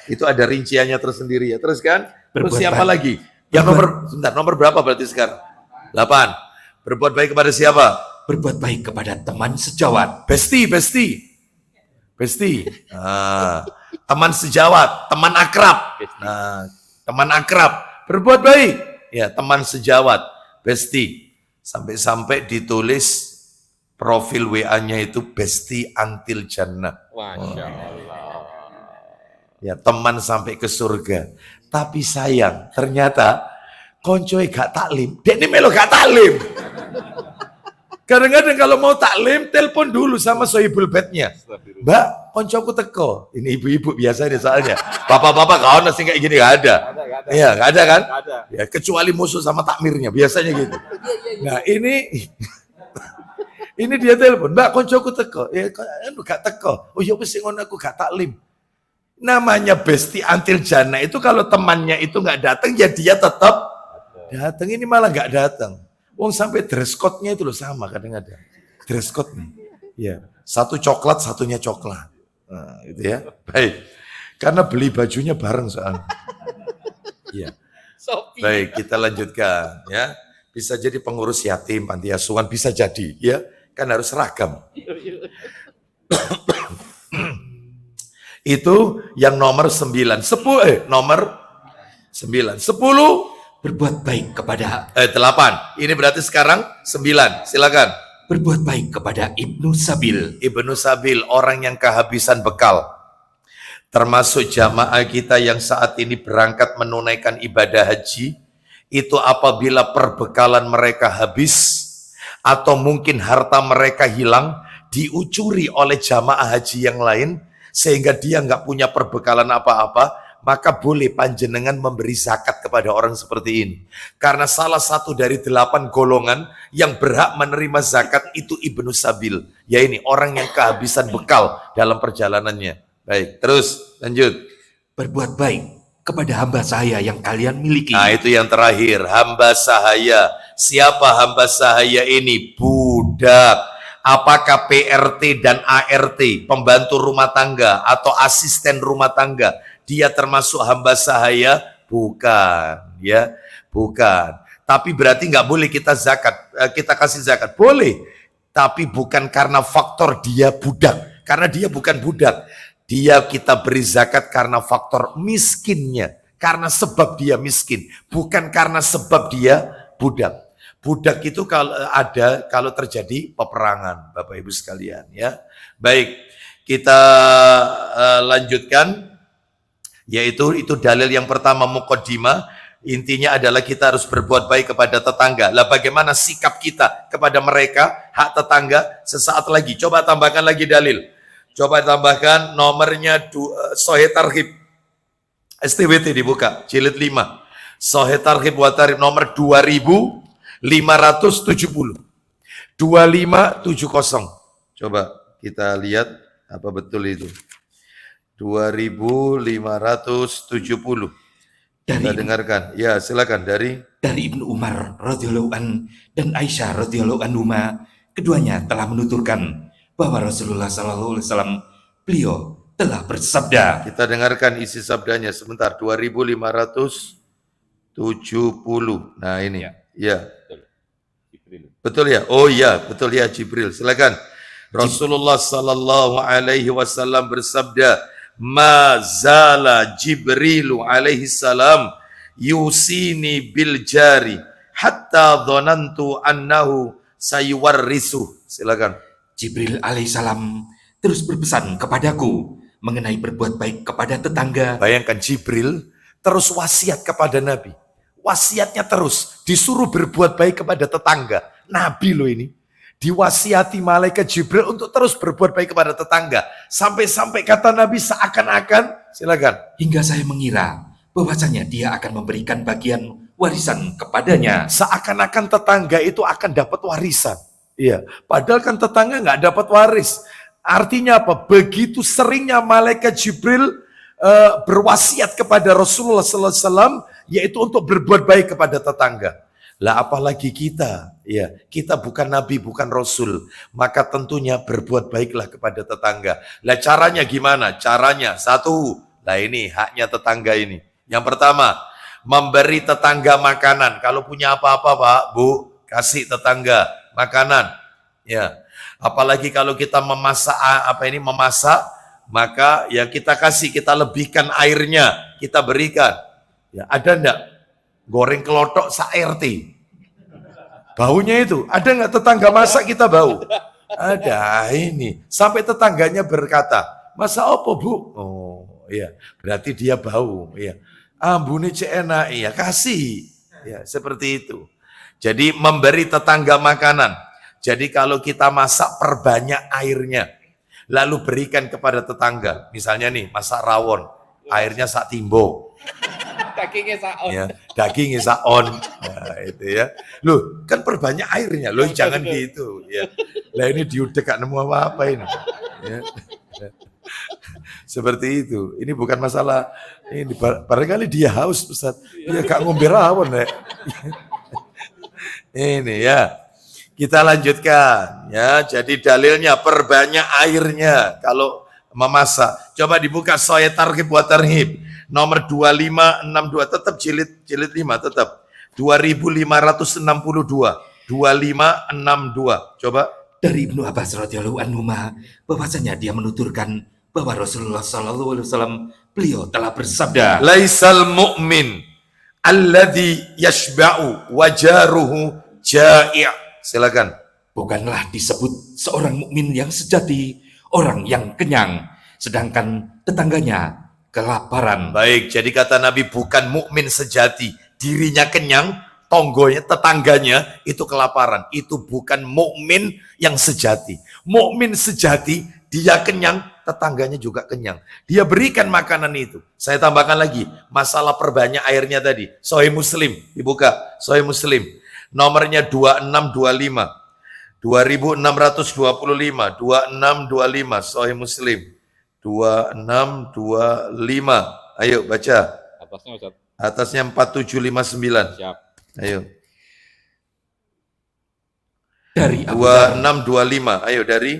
Itu ada rinciannya tersendiri ya. Teruskan. Terus siapa lagi? Yang nomor berapa berarti sekarang? 8. Berbuat baik kepada siapa? Berbuat baik kepada teman sejawat. Besti. Teman sejawat, teman akrab. Teman akrab. Berbuat baik. Ya, teman sejawat, bestie. Sampai-sampai ditulis profil WA-nya itu bestie until jannah. Masya Allah. Ya, teman sampai ke surga. Tapi sayang, ternyata koncoe gak taklim. Dia ini melo gak taklim. Kadang-kadang kalau mau taklim, telepon dulu sama sohibul bednya. Mbak, koncoku teko. Ini ibu-ibu biasanya soalnya. Bapak-bapak kau nasi kayak gini gak ada. Iya, gak ada kan? Ada. Ya, kecuali musuh sama takmirnya, biasanya gitu. Nah, ini dia telepon, Mbak, koncoku teko. Ya, gak teko. Oh, ya wis ngono aku gak taklim. Namanya bestie until jannah itu kalau temannya itu nggak datang, ya dia tetap datang. Ini malah nggak datang. Wong sampai dress code-nya itu loh sama kadang-kadang. Dress code nih. Ya, satu coklat, satunya coklat. Nah, gitu ya. Baik. Karena beli bajunya bareng soalnya. Iya. Baik, kita lanjutkan ya. Bisa jadi pengurus yatim, panti asuhan, bisa jadi ya. Kan harus seragam. Itu yang nomor 9. Nomor 9. 10 Berbuat baik kepada 8. Ini berarti sekarang 9. Silakan. berbuat baik kepada Ibnu Sabil. Ibnu Sabil, orang yang kehabisan bekal. Termasuk jamaah kita yang saat ini berangkat menunaikan ibadah haji, itu apabila perbekalan mereka habis atau mungkin harta mereka hilang, diucuri oleh jamaah haji yang lain, sehingga dia nggak punya perbekalan apa-apa, maka boleh panjenengan memberi zakat kepada orang seperti ini. Karena salah satu dari 8 golongan yang berhak menerima zakat itu Ibnu Sabil. Ya ini, orang yang kehabisan bekal dalam perjalanannya. Baik, terus lanjut. Berbuat baik kepada hamba saya yang kalian miliki. Nah itu yang terakhir, hamba sahaya. Siapa hamba sahaya ini? Budak. Apakah PRT dan ART, pembantu rumah tangga atau asisten rumah tangga, dia termasuk hamba sahaya? Bukan, ya, bukan. Tapi berarti nggak boleh kita zakat, kita kasih zakat. Boleh, tapi bukan karena faktor dia budak, karena dia bukan budak. Dia kita beri zakat karena faktor miskinnya, karena sebab dia miskin, bukan karena sebab dia budak. Budak itu kalau terjadi peperangan, Bapak Ibu sekalian, ya. Baik, kita lanjutkan, yaitu itu dalil yang pertama muqaddimah. Intinya adalah kita harus berbuat baik kepada tetangga. Lah bagaimana sikap kita kepada mereka, hak tetangga? Sesaat lagi, coba tambahkan lagi dalil. Coba tambahkan nomornya Sahih Targhib. STWT dibuka, jilid 5. Sahih Targhib wa Tarhib nomor 2570. 2570. Coba kita lihat apa betul itu. 2570. Kita dengarkan. Ya, silakan dari Ibnu Umar radhiyallahu an dan Aisyah radhiyallahu anhuma, keduanya telah menuturkan bahwa Rasulullah sallallahu alaihi wasallam beliau telah bersabda. Kita dengarkan isi sabdanya sebentar. 2570. Nah, ini. Ya. Betul ya? Oh iya, betul ya Jibril. Silakan. Rasulullah sallallahu alaihi wasallam bersabda, "Ma zala Jibrilu alaihi salam yusini bil jari hatta dhanantu annahu sayuwarrisu." Silakan. Jibril alaihissalam terus berpesan kepadaku mengenai berbuat baik kepada tetangga. Bayangkan Jibril terus wasiat kepada Nabi. Wasiatnya terus disuruh berbuat baik kepada tetangga. Nabi loh ini diwasiati malaikat Jibril untuk terus berbuat baik kepada tetangga. Sampai-sampai kata Nabi seakan-akan, silakan. Hingga saya mengira bahwasanya dia akan memberikan bagian warisan kepadanya. Seakan-akan tetangga itu akan dapat warisan. Iya, padahal kan tetangga nggak dapat waris. Artinya apa? Begitu seringnya malaikat Jibril berwasiat kepada Rasulullah SAW, yaitu untuk berbuat baik kepada tetangga. Lah apalagi kita, ya kita bukan nabi, bukan rasul, maka tentunya berbuat baiklah kepada tetangga. Lah caranya gimana? Caranya satu, lah ini haknya tetangga ini. Yang pertama, memberi tetangga makanan. Kalau punya apa-apa Pak, Bu, kasih tetangga makanan. Ya, apalagi kalau kita memasak maka ya kita kasih, kita lebihkan airnya, kita berikan. Ya, ada enggak? goreng kelotok sa-RT. Baunya itu, ada nggak tetangga masak kita bau? Ada ini. Sampai tetangganya berkata, masa apa bu? Oh iya, berarti dia bau. Iya. Ambune cek enak, iya kasih. Ya, seperti itu. Jadi memberi tetangga makanan. Jadi kalau kita masak perbanyak airnya. Lalu berikan kepada tetangga. Misalnya nih, masak rawon. Airnya sak timbo. Dagingnya saon. Ya, dagingnya saon. Nah, itu ya. Loh, kan perbanyak airnya. Loh, jangan gitu. Ya. Lah ini diudek gak nemu apa-apa ini. Ya. Seperti itu. Ini bukan masalah ini barangkali dia haus, Ustaz. Dia gak ngombe rawon, ya. Ini ya. Kita lanjutkan ya. Jadi dalilnya perbanyak airnya kalau memasak. Coba dibuka Sahih Targhib wa Tarhib nomor 2562, tetap jilid 5 tetap 2562 2562. Coba Dari Ibnu Abbas radhiyallahu anhu bahwasanya dia menuturkan bahwa Rasulullah sallallahu alaihi wasallam beliau telah bersabda, laisal mu'min alladhi yashba'u wajaruhu ja'i'. Silakan. bukanlah disebut seorang mukmin yang sejati orang yang kenyang, sedangkan tetangganya kelaparan. Baik, jadi kata Nabi bukan mukmin sejati, dirinya kenyang, tonggonya, tetangganya itu kelaparan. Itu bukan mukmin yang sejati. Mukmin sejati, dia kenyang, tetangganya juga kenyang. Dia berikan makanan itu. Saya tambahkan lagi, masalah perbanyak airnya tadi. Sahih Muslim, dibuka. Sahih Muslim, nomornya 2625. 2625, 2625, Sahih Muslim. 2625. Ayo baca. Atasnya Ustaz. Atasnya 4759. Siap. Ayo. Dari Abu Dzar, 2625. Ayo dari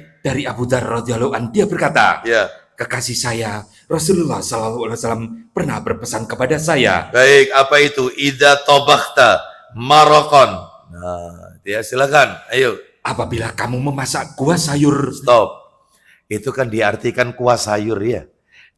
Abu Dzar radhiyallahu anhu dia berkata, ya. kekasih saya Rasulullah sallallahu alaihi wasallam pernah berpesan kepada saya, Baik, apa itu? Idza tabakhta maraqan. Nah, ya silakan. Ayo. apabila kamu memasak kuah sayur, Stop. Itu kan diartikan kuah sayur ya.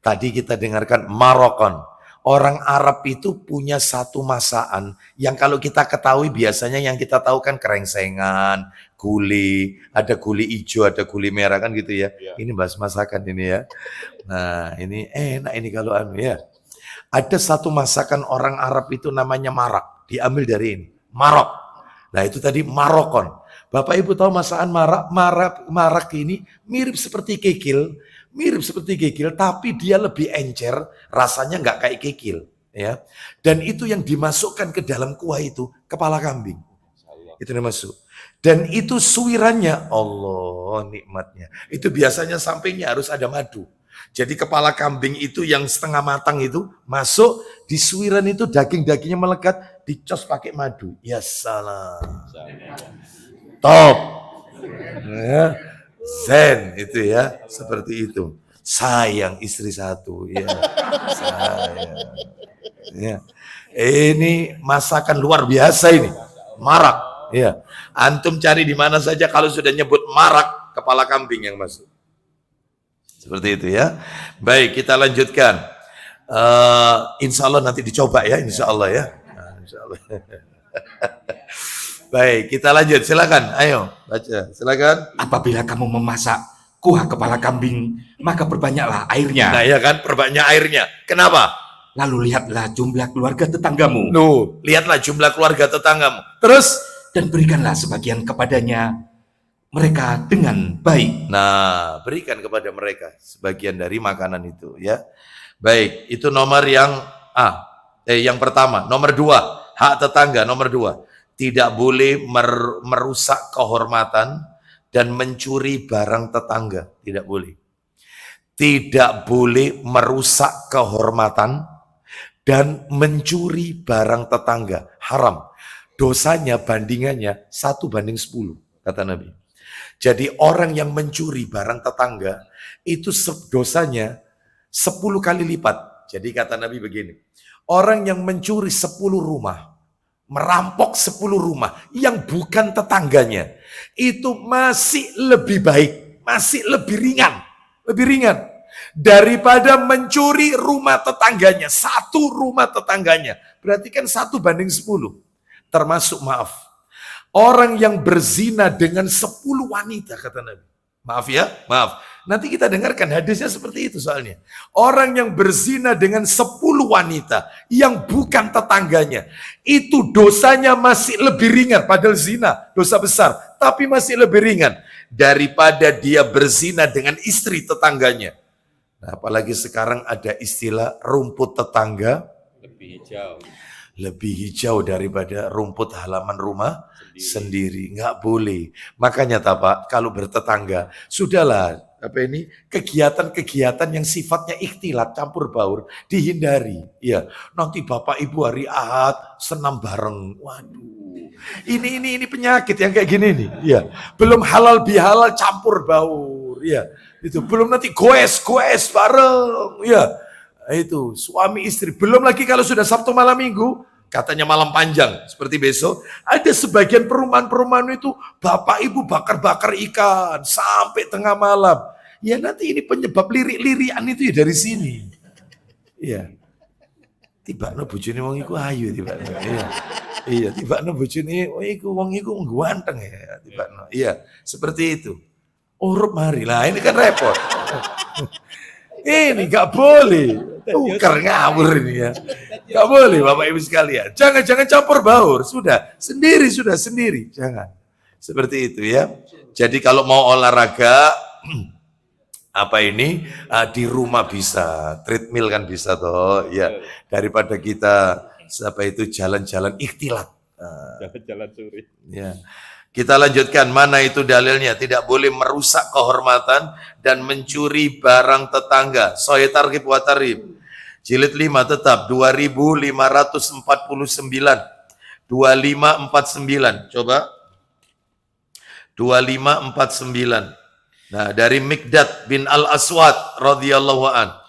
Tadi kita dengarkan marokon. Orang Arab itu punya satu masakan yang kalau kita ketahui biasanya yang kita tahu kan kerengsengan, guli, ada guli hijau, ada guli merah kan gitu ya. Ya. Ini bahas masakan ini ya. Nah ini enak ini kalau anu ya. Ada satu masakan orang Arab itu namanya marak. Diambil dari ini. Marok. Nah itu tadi marokon. Bapak Ibu tahu masakan marak ini mirip seperti kikil. Mirip seperti kikil, tapi dia lebih encer, rasanya nggak kayak kikil, ya. Dan itu yang dimasukkan ke dalam kuah itu kepala kambing, itu yang masuk. Dan itu suirannya, Allah nikmatnya. Itu biasanya sampingnya harus ada madu. Jadi kepala kambing itu yang setengah matang itu masuk di suiran itu daging-dagingnya melekat, dicos pakai madu. Ya salam. Top. Ya. Zen itu ya, seperti itu. Sayang istri satu, ya. Sayang. Ya. Ini masakan luar biasa ini. Marak, ya. Antum cari di mana saja kalau sudah nyebut marak, kepala kambing yang masuk. Seperti itu ya. Baik, kita lanjutkan. Insya Allah nanti dicoba ya, insya Allah ya. Nah, insya Allah. Baik, kita lanjut. Silakan, ayo baca. Silakan. apabila kamu memasak kuah kepala kambing, maka perbanyaklah airnya. Nah ya kan, perbanyak airnya. Kenapa? Lalu lihatlah jumlah keluarga tetanggamu, Nuh, lihatlah jumlah keluarga tetanggamu. Terus, dan berikanlah sebagian kepadanya mereka dengan baik. nah berikan kepada mereka sebagian dari makanan itu ya. Baik, itu nomor yang yang pertama. Nomor 2, hak tetangga. Nomor 2, tidak boleh merusak kehormatan dan mencuri barang tetangga. Tidak boleh. Tidak boleh merusak kehormatan dan mencuri barang tetangga. Haram. Dosanya bandingannya 1:10, kata Nabi. Jadi orang yang mencuri barang tetangga, itu dosanya 10 kali lipat. Jadi kata Nabi begini, orang yang mencuri 10 rumah, merampok 10 rumah yang bukan tetangganya, itu masih lebih baik, masih lebih ringan daripada mencuri rumah tetangganya, satu rumah tetangganya. Berarti kan 1:10. Termasuk maaf, orang yang berzina dengan 10 wanita, kata Nabi. Maaf ya, maaf. Nanti kita dengarkan hadisnya seperti itu soalnya. Orang yang berzina dengan 10 wanita yang bukan tetangganya, itu dosanya masih lebih ringan. Padahal zina, dosa besar, tapi masih lebih ringan daripada dia berzina dengan istri tetangganya. Nah, apalagi sekarang ada istilah rumput tetangga Lebih hijau. lebih hijau daripada rumput halaman rumah sendiri. Nggak boleh. Makanya Pak, kalau bertetangga, sudahlah kegiatan-kegiatan yang sifatnya ikhtilat, campur baur, dihindari. Ya, nanti Bapak Ibu hari Ahad senam bareng. Waduh. Ini penyakit yang kayak gini nih. Ya, belum halal bihalal campur baur. Ya, itu belum nanti goes bareng. Ya. Itu suami istri, belum lagi kalau sudah Sabtu malam Minggu, katanya malam panjang seperti besok, ada sebagian perumahan-perumahan itu bapak ibu bakar-bakar ikan sampai tengah malam. Ya nanti ini penyebab lirik-lirian itu ya dari sini. Iya. Tibakno bojone wong iku ayu tibakno. Iya. Iya, tibakno bojone wong iku ganteng ya tibakno. Iya, seperti itu. Urup mari lah, ini kan repot. Ini gak boleh. Tukar ngawur ini ya. Gak boleh Bapak Ibu sekalian. Jangan campur baur. Sudah sendiri. Jangan. Seperti itu ya. Jadi kalau mau olahraga, di rumah bisa. Treadmill kan bisa toh. Ya. Daripada kita jalan-jalan ikhtilat. Jalan-jalan suri. Ya. Kita lanjutkan, mana itu dalilnya? Tidak boleh merusak kehormatan dan mencuri barang tetangga. Sahih Targhib wa Tarhib. Jilid 5 tetap 2549. 2549. Coba. 2549. Nah, dari Mikdad bin Al-Aswad radhiyallahu an.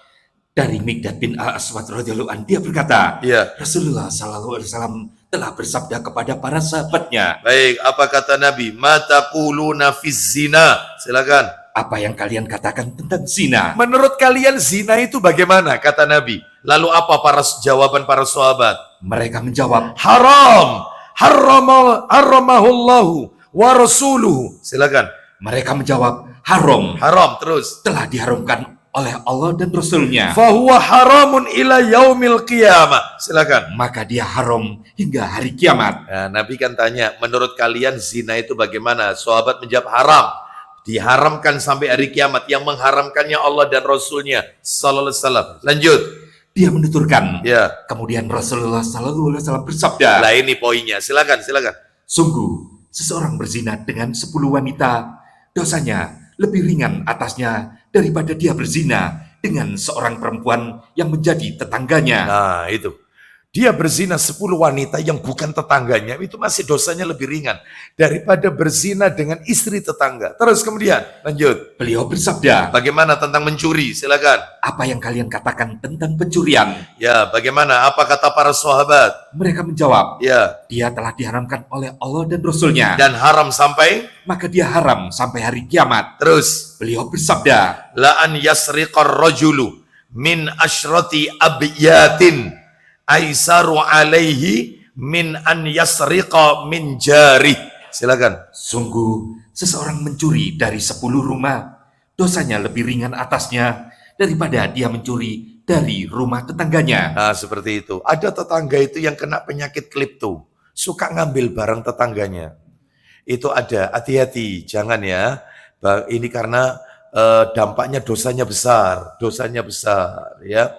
Dari Mikdad bin Al-Aswad radhiyallahu an, dia berkata, Ya. Rasulullah sallallahu alaihi wasallam telah bersabda kepada para sahabatnya. Baik, apa kata Nabi? Mata quluna fiz zina. Silakan. Apa yang kalian katakan tentang zina? Menurut kalian zina itu bagaimana? Kata Nabi. Lalu apa jawaban para sahabat? Mereka menjawab, Haram. Haramahullahu wa rasuluhu. Silakan. mereka menjawab, haram. Haram terus. Telah diharamkan oleh Allah dan Rasulnya. Fahuwa haramun ila yaumil qiyamah. Silakan. Maka dia haram hingga hari kiamat. Nah, Nabi kan tanya, menurut kalian zina itu bagaimana? Sahabat menjawab haram. Diharamkan sampai hari kiamat. Yang mengharamkannya Allah dan Rasulnya sallallahu alaihi wasallam. Lanjut. Dia menuturkan. Ya. Kemudian Rasulullah sallallahu alaihi wasallam bersabda. Nah ini poinnya. Silakan. Sungguh, seseorang berzina dengan 10 wanita, dosanya lebih ringan atasnya daripada dia berzina dengan seorang perempuan yang menjadi tetangganya. Nah itu. Dia berzina 10 wanita yang bukan tetangganya, itu masih dosanya lebih ringan daripada berzina dengan istri tetangga. Terus kemudian, lanjut. Beliau bersabda, Bagaimana tentang mencuri? Silakan. apa yang kalian katakan tentang pencurian? Ya, bagaimana? Apa kata para sahabat? Mereka menjawab, Ya, dia telah diharamkan oleh Allah dan Rasulnya, dan haram sampai? maka dia haram sampai hari kiamat. Terus. Beliau bersabda, La an yasriqar rajulu min asyrati abyatin aisaru alaihi min an yasriqa min jari. Silakan. sungguh seseorang mencuri dari 10 rumah, dosanya lebih ringan atasnya daripada dia mencuri dari rumah tetangganya. Nah, seperti itu. Ada tetangga itu yang kena penyakit klepto, suka ngambil barang tetangganya. Itu ada, hati-hati, jangan ya. Ini karena dampaknya dosanya besar ya.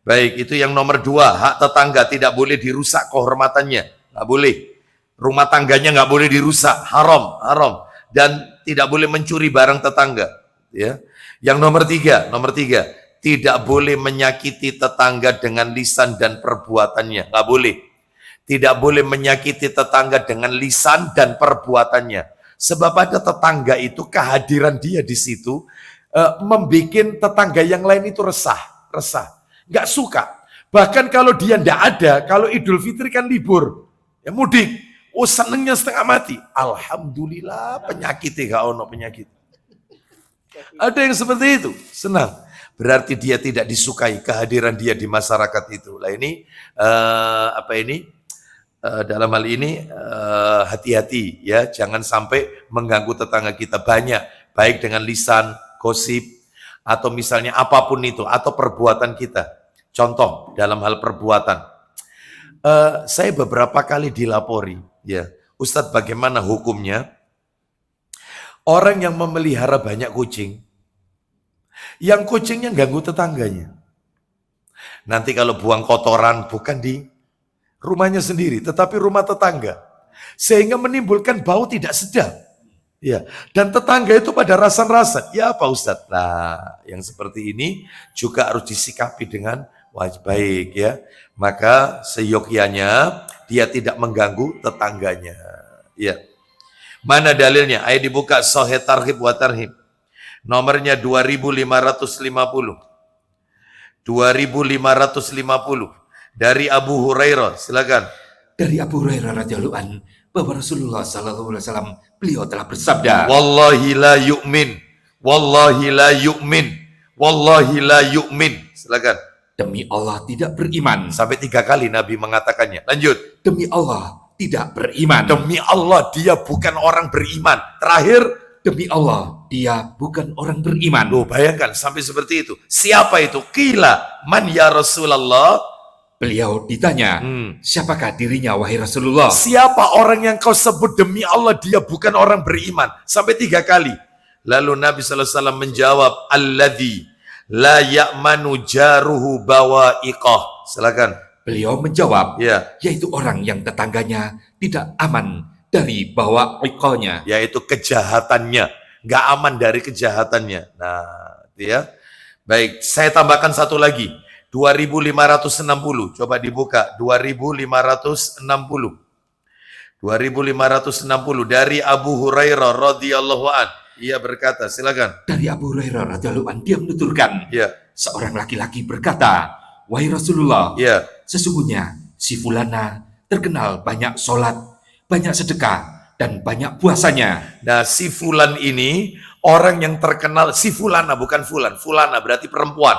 Baik, itu yang nomor 2, hak tetangga tidak boleh dirusak kehormatannya, nggak boleh. Rumah tangganya nggak boleh dirusak, haram. Dan tidak boleh mencuri barang tetangga. Ya. Yang nomor 3, tidak boleh menyakiti tetangga dengan lisan dan perbuatannya, nggak boleh. Tidak boleh menyakiti tetangga dengan lisan dan perbuatannya. Sebab ada tetangga itu kehadiran dia di situ membuat tetangga yang lain itu resah. Nggak suka. Bahkan kalau dia nggak ada, kalau Idul Fitri kan libur, ya mudik, senengnya setengah mati. Alhamdulillah penyakitnya gak ono penyakit. Ada yang seperti itu, senang. berarti dia tidak disukai kehadiran dia di masyarakat itu. Lah ini dalam hal ini hati-hati ya, jangan sampai mengganggu tetangga kita banyak, baik dengan lisan, gosip, atau misalnya apapun itu, atau perbuatan kita. Contoh dalam hal perbuatan, saya beberapa kali dilapori, ya Ustadz, bagaimana hukumnya orang yang memelihara banyak kucing, yang kucingnya ganggu tetangganya. Nanti kalau buang kotoran bukan di rumahnya sendiri, tetapi rumah tetangga, sehingga menimbulkan bau tidak sedap. Ya, dan tetangga itu pada rasan-rasan. Ya Pak Ustadz. Nah, yang seperti ini juga harus disikapi dengan baik ya. Maka seyogyanya dia tidak mengganggu tetangganya. Ya. Mana dalilnya? Ayo dibuka Sahih Targhib wa Tarhib. Nomornya 2550. 2550 dari Abu Hurairah. Silakan. Dari Abu Hurairah radhiyallahu an bahwa Rasulullah sallallahu alaihi wasallam beliau telah bersabda, Wallahi la yu'min. Wallahi la yu'min. Wallahi la yu'min. Silakan. demi Allah tidak beriman. Sampai 3 kali Nabi mengatakannya. Lanjut. Demi Allah tidak beriman. Demi Allah dia bukan orang beriman. Terakhir, Demi Allah dia bukan orang beriman. loh bayangkan sampai seperti itu. Siapa itu? Qila man ya Rasulullah. Beliau ditanya, siapakah dirinya wahai Rasulullah? Siapa orang yang kau sebut demi Allah dia bukan orang beriman? Sampai 3 kali. Lalu Nabi SAW menjawab, Alladzi la ya'manu jaruhu bawa'iqah. Silakan. Beliau menjawab, Ya, yaitu orang yang tetangganya tidak aman dari bawa'iqahnya. yaitu kejahatannya. Nggak aman dari kejahatannya. Nah, itu ya. Baik, saya tambahkan satu lagi. 2560. Coba dibuka. 2560. 2560 dari Abu Hurairah radhiyallahu an. Ia berkata, silakan. Dari Abu Hurairah radhiyallahu an dia menuturkan, Ya, seorang laki-laki berkata, wahai Rasulullah, ya. sesungguhnya si fulana terkenal banyak sholat, banyak sedekah, dan banyak puasanya. Nah, si fulan ini orang yang terkenal, si fulana bukan fulan. Fulana berarti perempuan.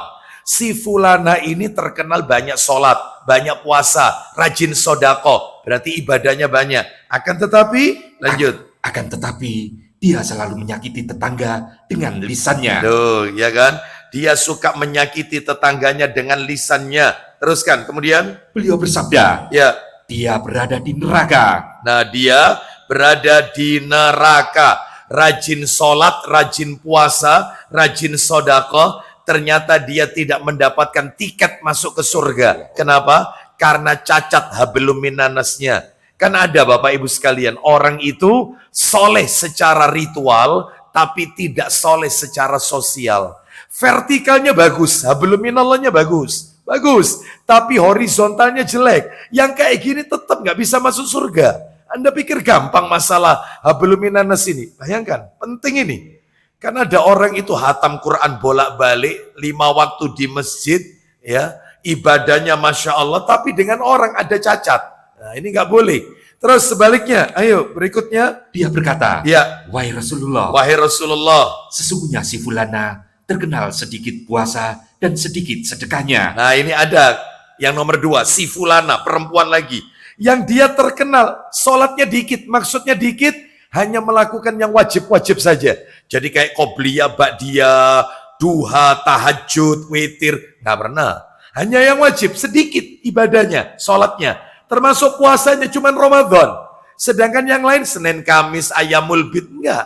Si fulana ini terkenal banyak sholat, banyak puasa, rajin sodako, berarti ibadahnya banyak. Akan tetapi, lanjut. Akan tetapi dia selalu menyakiti tetangga dengan lisannya. Tuh, ya kan? Dia suka menyakiti tetangganya dengan lisannya. Teruskan, kemudian, Beliau bersabda, ya. dia berada di neraka. Nah, dia berada di neraka. Rajin sholat, rajin puasa, rajin sodako. Ternyata dia tidak mendapatkan tiket masuk ke surga. Kenapa? Karena cacat hablum minanasnya. Kan ada Bapak Ibu sekalian, orang itu soleh secara ritual, tapi tidak soleh secara sosial. Vertikalnya bagus, hablum minallahnya bagus. Bagus, tapi horizontalnya jelek. Yang kayak gini tetap nggak bisa masuk surga. Anda pikir gampang masalah hablum minanas ini? Bayangkan, penting ini. Karena ada orang itu hatam Quran bolak-balik, 5 waktu di masjid, ya ibadahnya Masya Allah, tapi dengan orang ada cacat. Nah ini nggak boleh. Terus sebaliknya, ayo berikutnya. Dia berkata, Ya, wahai Rasulullah, wahai Rasulullah. sesungguhnya si fulana terkenal sedikit puasa dan sedikit sedekahnya. Nah ini ada yang nomor 2, si fulana, perempuan lagi. Yang dia terkenal, sholatnya dikit, maksudnya dikit, hanya melakukan yang wajib-wajib saja. Jadi kayak qobliyah, ba'diyah, duha, tahajud, witir. Nggak pernah. Hanya yang wajib, sedikit ibadahnya, sholatnya. Termasuk puasanya cuma Ramadan. Sedangkan yang lain Senin, Kamis, Ayamul Bid. Enggak.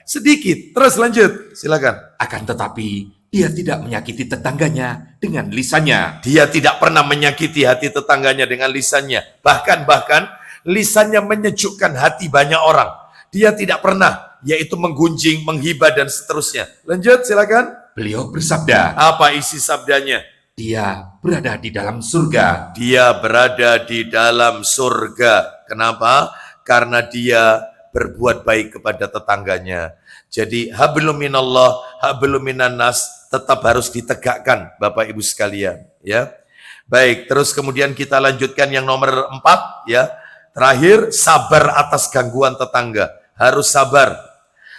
Sedikit. Terus lanjut. Silakan. Akan tetapi dia tidak menyakiti tetangganya dengan lisannya. Dia tidak pernah menyakiti hati tetangganya dengan lisannya. Bahkan lisannya menyejukkan hati banyak orang. Dia tidak pernah, yaitu menggunjing, menghibah, dan seterusnya. Lanjut, silakan. Beliau bersabda, Apa isi sabdanya? dia berada di dalam surga. Dia berada di dalam surga. Kenapa? Karena dia berbuat baik kepada tetangganya. Jadi hablum minallah, hablum minannas tetap harus ditegakkan Bapak Ibu sekalian, ya. Baik, terus kemudian kita lanjutkan yang nomor 4, ya. Terakhir, sabar atas gangguan tetangga. Harus sabar.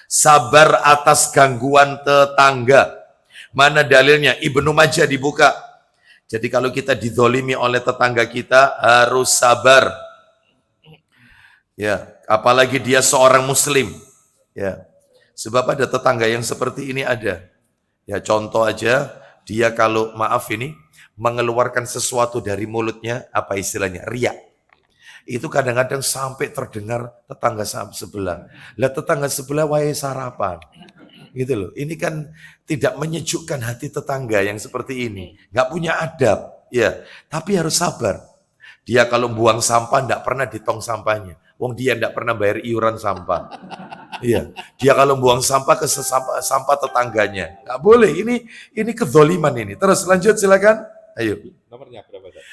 Sabar atas gangguan tetangga. Mana dalilnya? Ibnu Majah dibuka. Jadi kalau kita dizolimi oleh tetangga kita harus sabar. Ya, apalagi dia seorang muslim. Ya. Sebab ada tetangga yang seperti ini ada. Ya, contoh aja, dia kalau maaf ini mengeluarkan sesuatu dari mulutnya, apa istilahnya? Riya. Itu kadang-kadang sampai terdengar tetangga sebelah. Lah tetangga sebelah wahai sarapan. Gitu loh. Ini kan tidak menyejukkan hati tetangga yang seperti ini. Nggak punya adab. Ya, tapi harus sabar. Dia kalau buang sampah nggak pernah di tong sampahnya. Wong dia nggak pernah bayar iuran sampah. Iya, dia kalau buang sampah ke sampah tetangganya. Nggak boleh. Ini kezoliman ini. Terus lanjut silakan. Ayo. Nomornya berapa, Ustaz?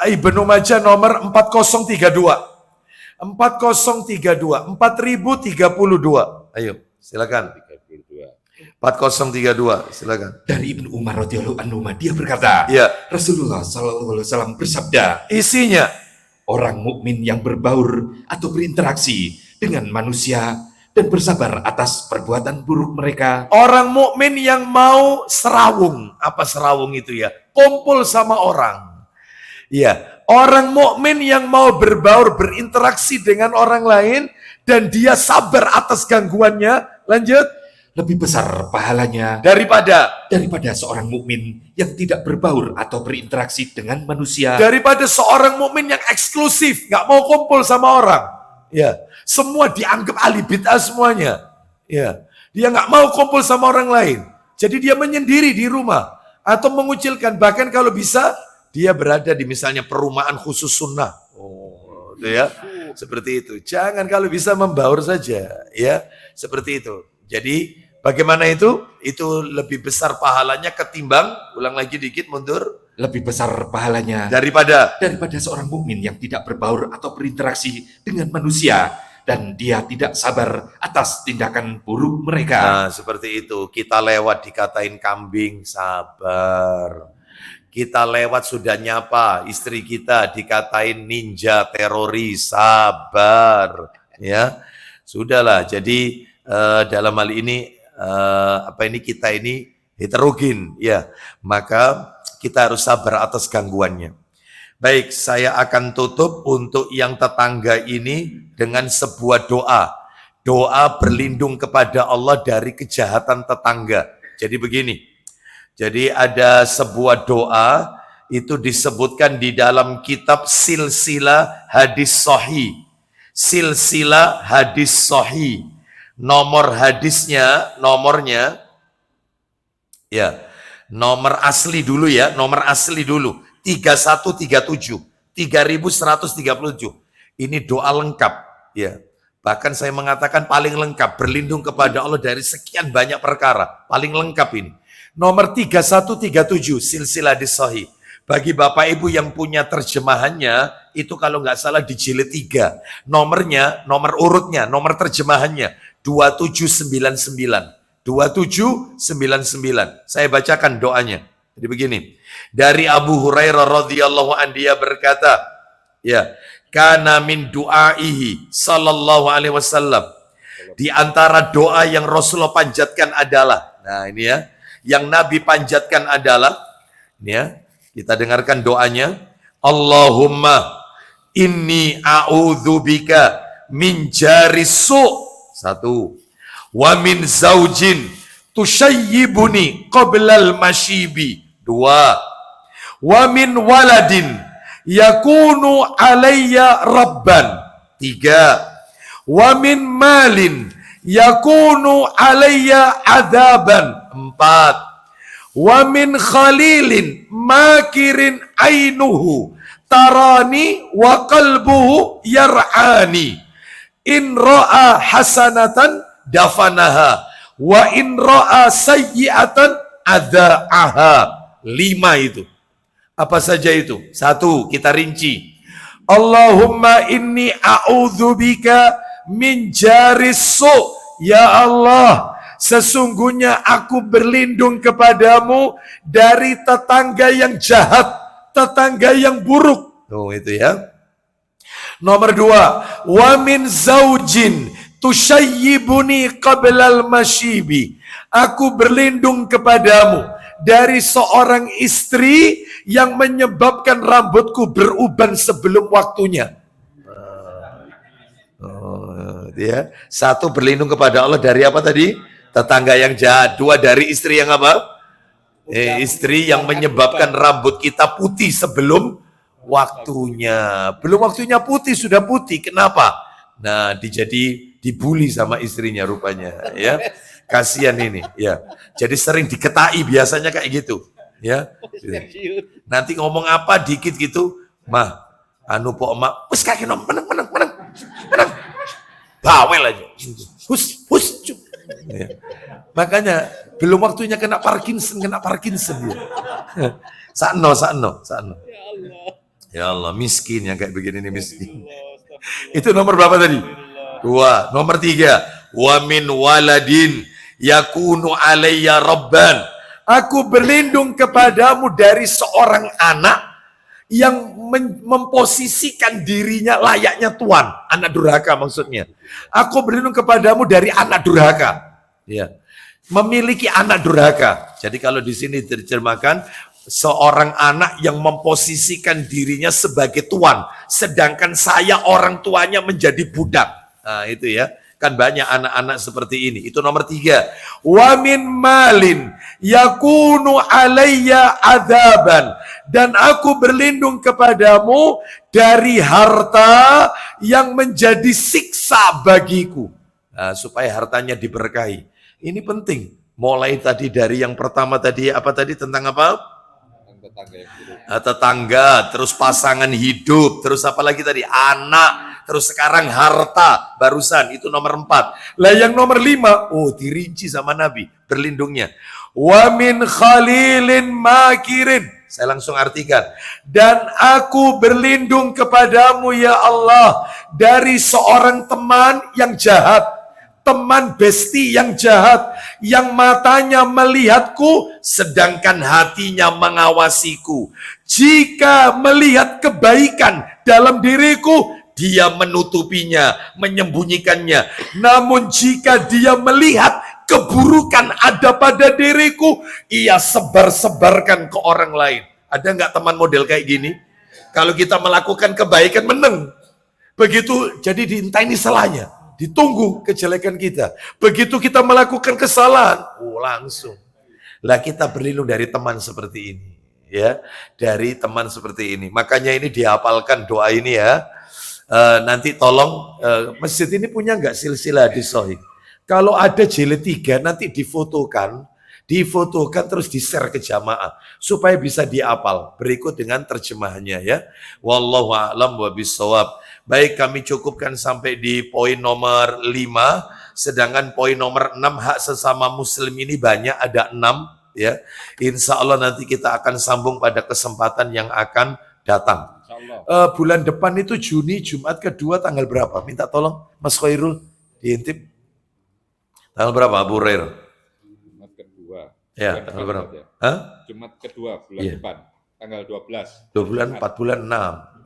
Ibnu Majah nomor 4032. 4032, 4032. Ayo, silakan. 32. 4032, silakan. Dari Ibnu Umar radhiyallahu anhu dia berkata, Ya, Rasulullah sallallahu alaihi wasallam bersabda, isinya orang mukmin yang berbaur atau berinteraksi dengan manusia dan bersabar atas perbuatan buruk mereka. orang mukmin yang mau serawung. Apa serawung itu ya? Kumpul sama orang. Ya, orang mukmin yang mau berbaur, berinteraksi dengan orang lain dan dia sabar atas gangguannya. Lanjut. Lebih besar pahalanya Daripada seorang mukmin yang tidak berbaur atau berinteraksi dengan manusia. seorang mukmin yang eksklusif, nggak mau kumpul sama orang. Ya, semua dianggap ahli bid'ah semuanya. Ya, dia nggak mau kumpul sama orang lain. Jadi dia menyendiri di rumah atau mengucilkan. Bahkan kalau bisa dia berada di misalnya perumahan khusus sunnah. Oh, itu ya, seperti itu. Jangan kalau bisa membaur saja, ya, seperti itu. Jadi bagaimana itu? Itu lebih besar pahalanya ketimbang, ulang lagi dikit mundur, Lebih besar pahalanya daripada seorang mukmin yang tidak berbaur atau berinteraksi dengan manusia dan dia tidak sabar atas tindakan buruk mereka. nah, seperti itu. Kita lewat dikatain kambing, sabar. Kita lewat sudah nyapa istri kita dikatain ninja teroris, sabar. Ya, sudahlah. Jadi dalam hal ini kita ini heterogen, ya. Maka kita harus sabar atas gangguannya. Baik, saya akan tutup untuk yang tetangga ini dengan sebuah doa. Doa berlindung kepada Allah dari kejahatan tetangga. Jadi begini. Jadi ada sebuah doa itu disebutkan di dalam kitab Silsilah Hadis Sahih. Silsilah Hadis Sahih. Nomor hadisnya, nomornya ya. Nomor asli dulu ya, nomor asli dulu. 3137, 3137. Ini doa lengkap ya. Bahkan saya mengatakan paling lengkap, berlindung kepada Allah dari sekian banyak perkara. Paling lengkap ini. Nomor 3137, silsilah hadis sahih. Bagi Bapak Ibu yang punya terjemahannya, itu kalau nggak salah di jilid 3. Nomornya, nomor urutnya, nomor terjemahannya 2799. 2799. Saya bacakan doanya. Jadi begini. Dari Abu Hurairah radhiyallahu anhu dia berkata, ya, kana min du'aihi sallallahu alaihi wasallam. Di antara doa yang Rasulullah panjatkan adalah, nah ini ya, yang Nabi panjatkan adalah, ini ya, kita dengarkan doanya. Allahumma inni a'udzubika min jaris su'. Satu. Wa min zaujin tushayyibuni qablal mashibi. Dua. Wa min waladin yakunu alayya rabban. Tiga. Wa min malin yakunu alayya adaban. Empat. Wa min khalilin makirin ainuhu tarani wa qalbuhu yar'ani. In ra'a hasanatan dafanaha wa in ra'a sayyi'atan adza'aha. 5 itu. Apa saja itu? 1, kita rinci. Allahumma inni a'udzubika min jaris su'. Ya Allah, sesungguhnya aku berlindung kepadamu dari tetangga yang jahat, tetangga yang buruk. Tuh itu ya. Nomor 2, wa min zaujin Tushayyibuni qablal masyibi. Aku berlindung kepadamu dari seorang istri yang menyebabkan rambutku beruban sebelum waktunya. Ya. Satu, berlindung kepada Allah dari apa tadi? Tetangga yang jahat. Dua, dari istri yang apa? Istri yang menyebabkan rambut kita putih sebelum waktunya. Belum waktunya putih, sudah putih. Kenapa? Nah, dibully sama istrinya rupanya, ya. Kasihan ini, ya. Jadi sering diketai biasanya kayak gitu, ya. Nanti ngomong apa dikit gitu, mah, anu pok mak, wis kaki nom, meneng. Bawel aja. Hus. Ya. Makanya belum waktunya kena Parkinson ya. Sakno. Ya Allah, miskin yang kayak begini nih, miskin. Itu nomor berapa tadi? 2. Nomor 3. Wa min waladin yakunu alayya rabban. Aku berlindung kepadamu dari seorang anak yang memposisikan dirinya layaknya Tuhan. Anak durhaka maksudnya. Aku berlindung kepadamu dari anak durhaka. Ya. Memiliki anak durhaka. Jadi kalau di sini diterjemahkan seorang anak yang memposisikan dirinya sebagai tuan, sedangkan saya orang tuanya menjadi budak. Nah, itu ya. Kan banyak anak-anak seperti ini. Itu nomor 3. Wa min malin yakunu alayya adzaban. Dan aku berlindung kepadamu dari harta yang menjadi siksa bagiku. Nah, supaya hartanya diberkahi. Ini penting. Mulai tadi dari yang pertama tadi, apa tadi, tentang apa? Tetangga, terus pasangan hidup, terus apa lagi tadi? Anak, terus sekarang harta, barusan, itu nomor 4. Lah yang nomor 5, dirinci sama Nabi, berlindungnya. Wa min khalilin makirin. Saya langsung artikan. Dan aku berlindung kepadamu ya Allah, dari seorang teman yang jahat. Teman besti yang jahat, yang matanya melihatku, sedangkan hatinya mengawasiku. Jika melihat kebaikan dalam diriku, dia menutupinya, menyembunyikannya. Namun jika dia melihat keburukan ada pada diriku, ia sebar-sebarkan ke orang lain. Ada nggak teman model kayak gini? Kalau kita melakukan kebaikan, menang. Begitu jadi diintai selanya. Ditunggu kejelekan kita. Begitu kita melakukan kesalahan, langsung. Lah kita berlindung dari teman seperti ini, ya, dari teman seperti ini. Makanya ini dihafalkan doa ini ya. Nanti tolong masjid ini punya nggak silsilah hadis shahih? Kalau ada jilid 3 nanti difotokan terus di-share ke jamaah supaya bisa dihafal. Berikut dengan terjemahannya ya. Wallahu a'lam wa bishawab. Baik, kami cukupkan sampai di poin nomor 5, sedangkan poin nomor 6 hak sesama muslim ini banyak, ada 6 ya. Insya Allah nanti kita akan sambung pada kesempatan yang akan datang. Bulan depan itu Juni, Jumat kedua tanggal berapa? Minta tolong Mas Khairul diintip. Tanggal berapa Abu Hurairah? Jumat kedua. Ya, tanggal berapa? Jumat kedua bulan depan, tanggal 12. 2 bulan, 4 bulan, 6.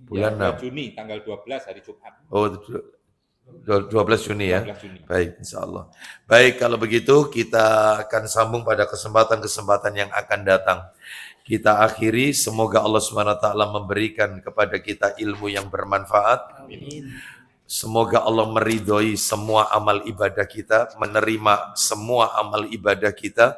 Bulan ya, Juni tanggal 12 hari Jumat. 12 Juni ya. 12 Juni. Baik, insya Allah. Baik, kalau begitu kita akan sambung pada kesempatan-kesempatan yang akan datang. Kita akhiri, semoga Allah SWT memberikan kepada kita ilmu yang bermanfaat. Amin. Semoga Allah meridhoi semua amal ibadah kita, menerima semua amal ibadah kita,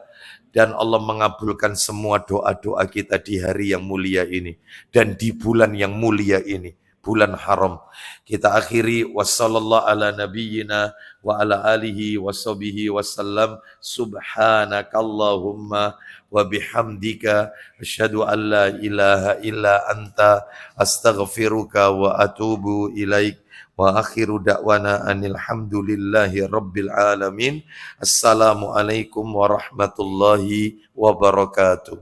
dan Allah mengabulkan semua doa-doa kita di hari yang mulia ini dan di bulan yang mulia ini, bulan haram. Kita akhiri wassallallahu ala nabiyyina wa ala alihi washabihi wasallam. Subhanakallahumma wa bihamdika asyhadu an la ilaha illa anta astaghfiruka wa atubu ilaik. Wa akhiru da'wana anil hamdulillahi rabbil alamin. Assalamualaikum warahmatullahi wabarakatuh.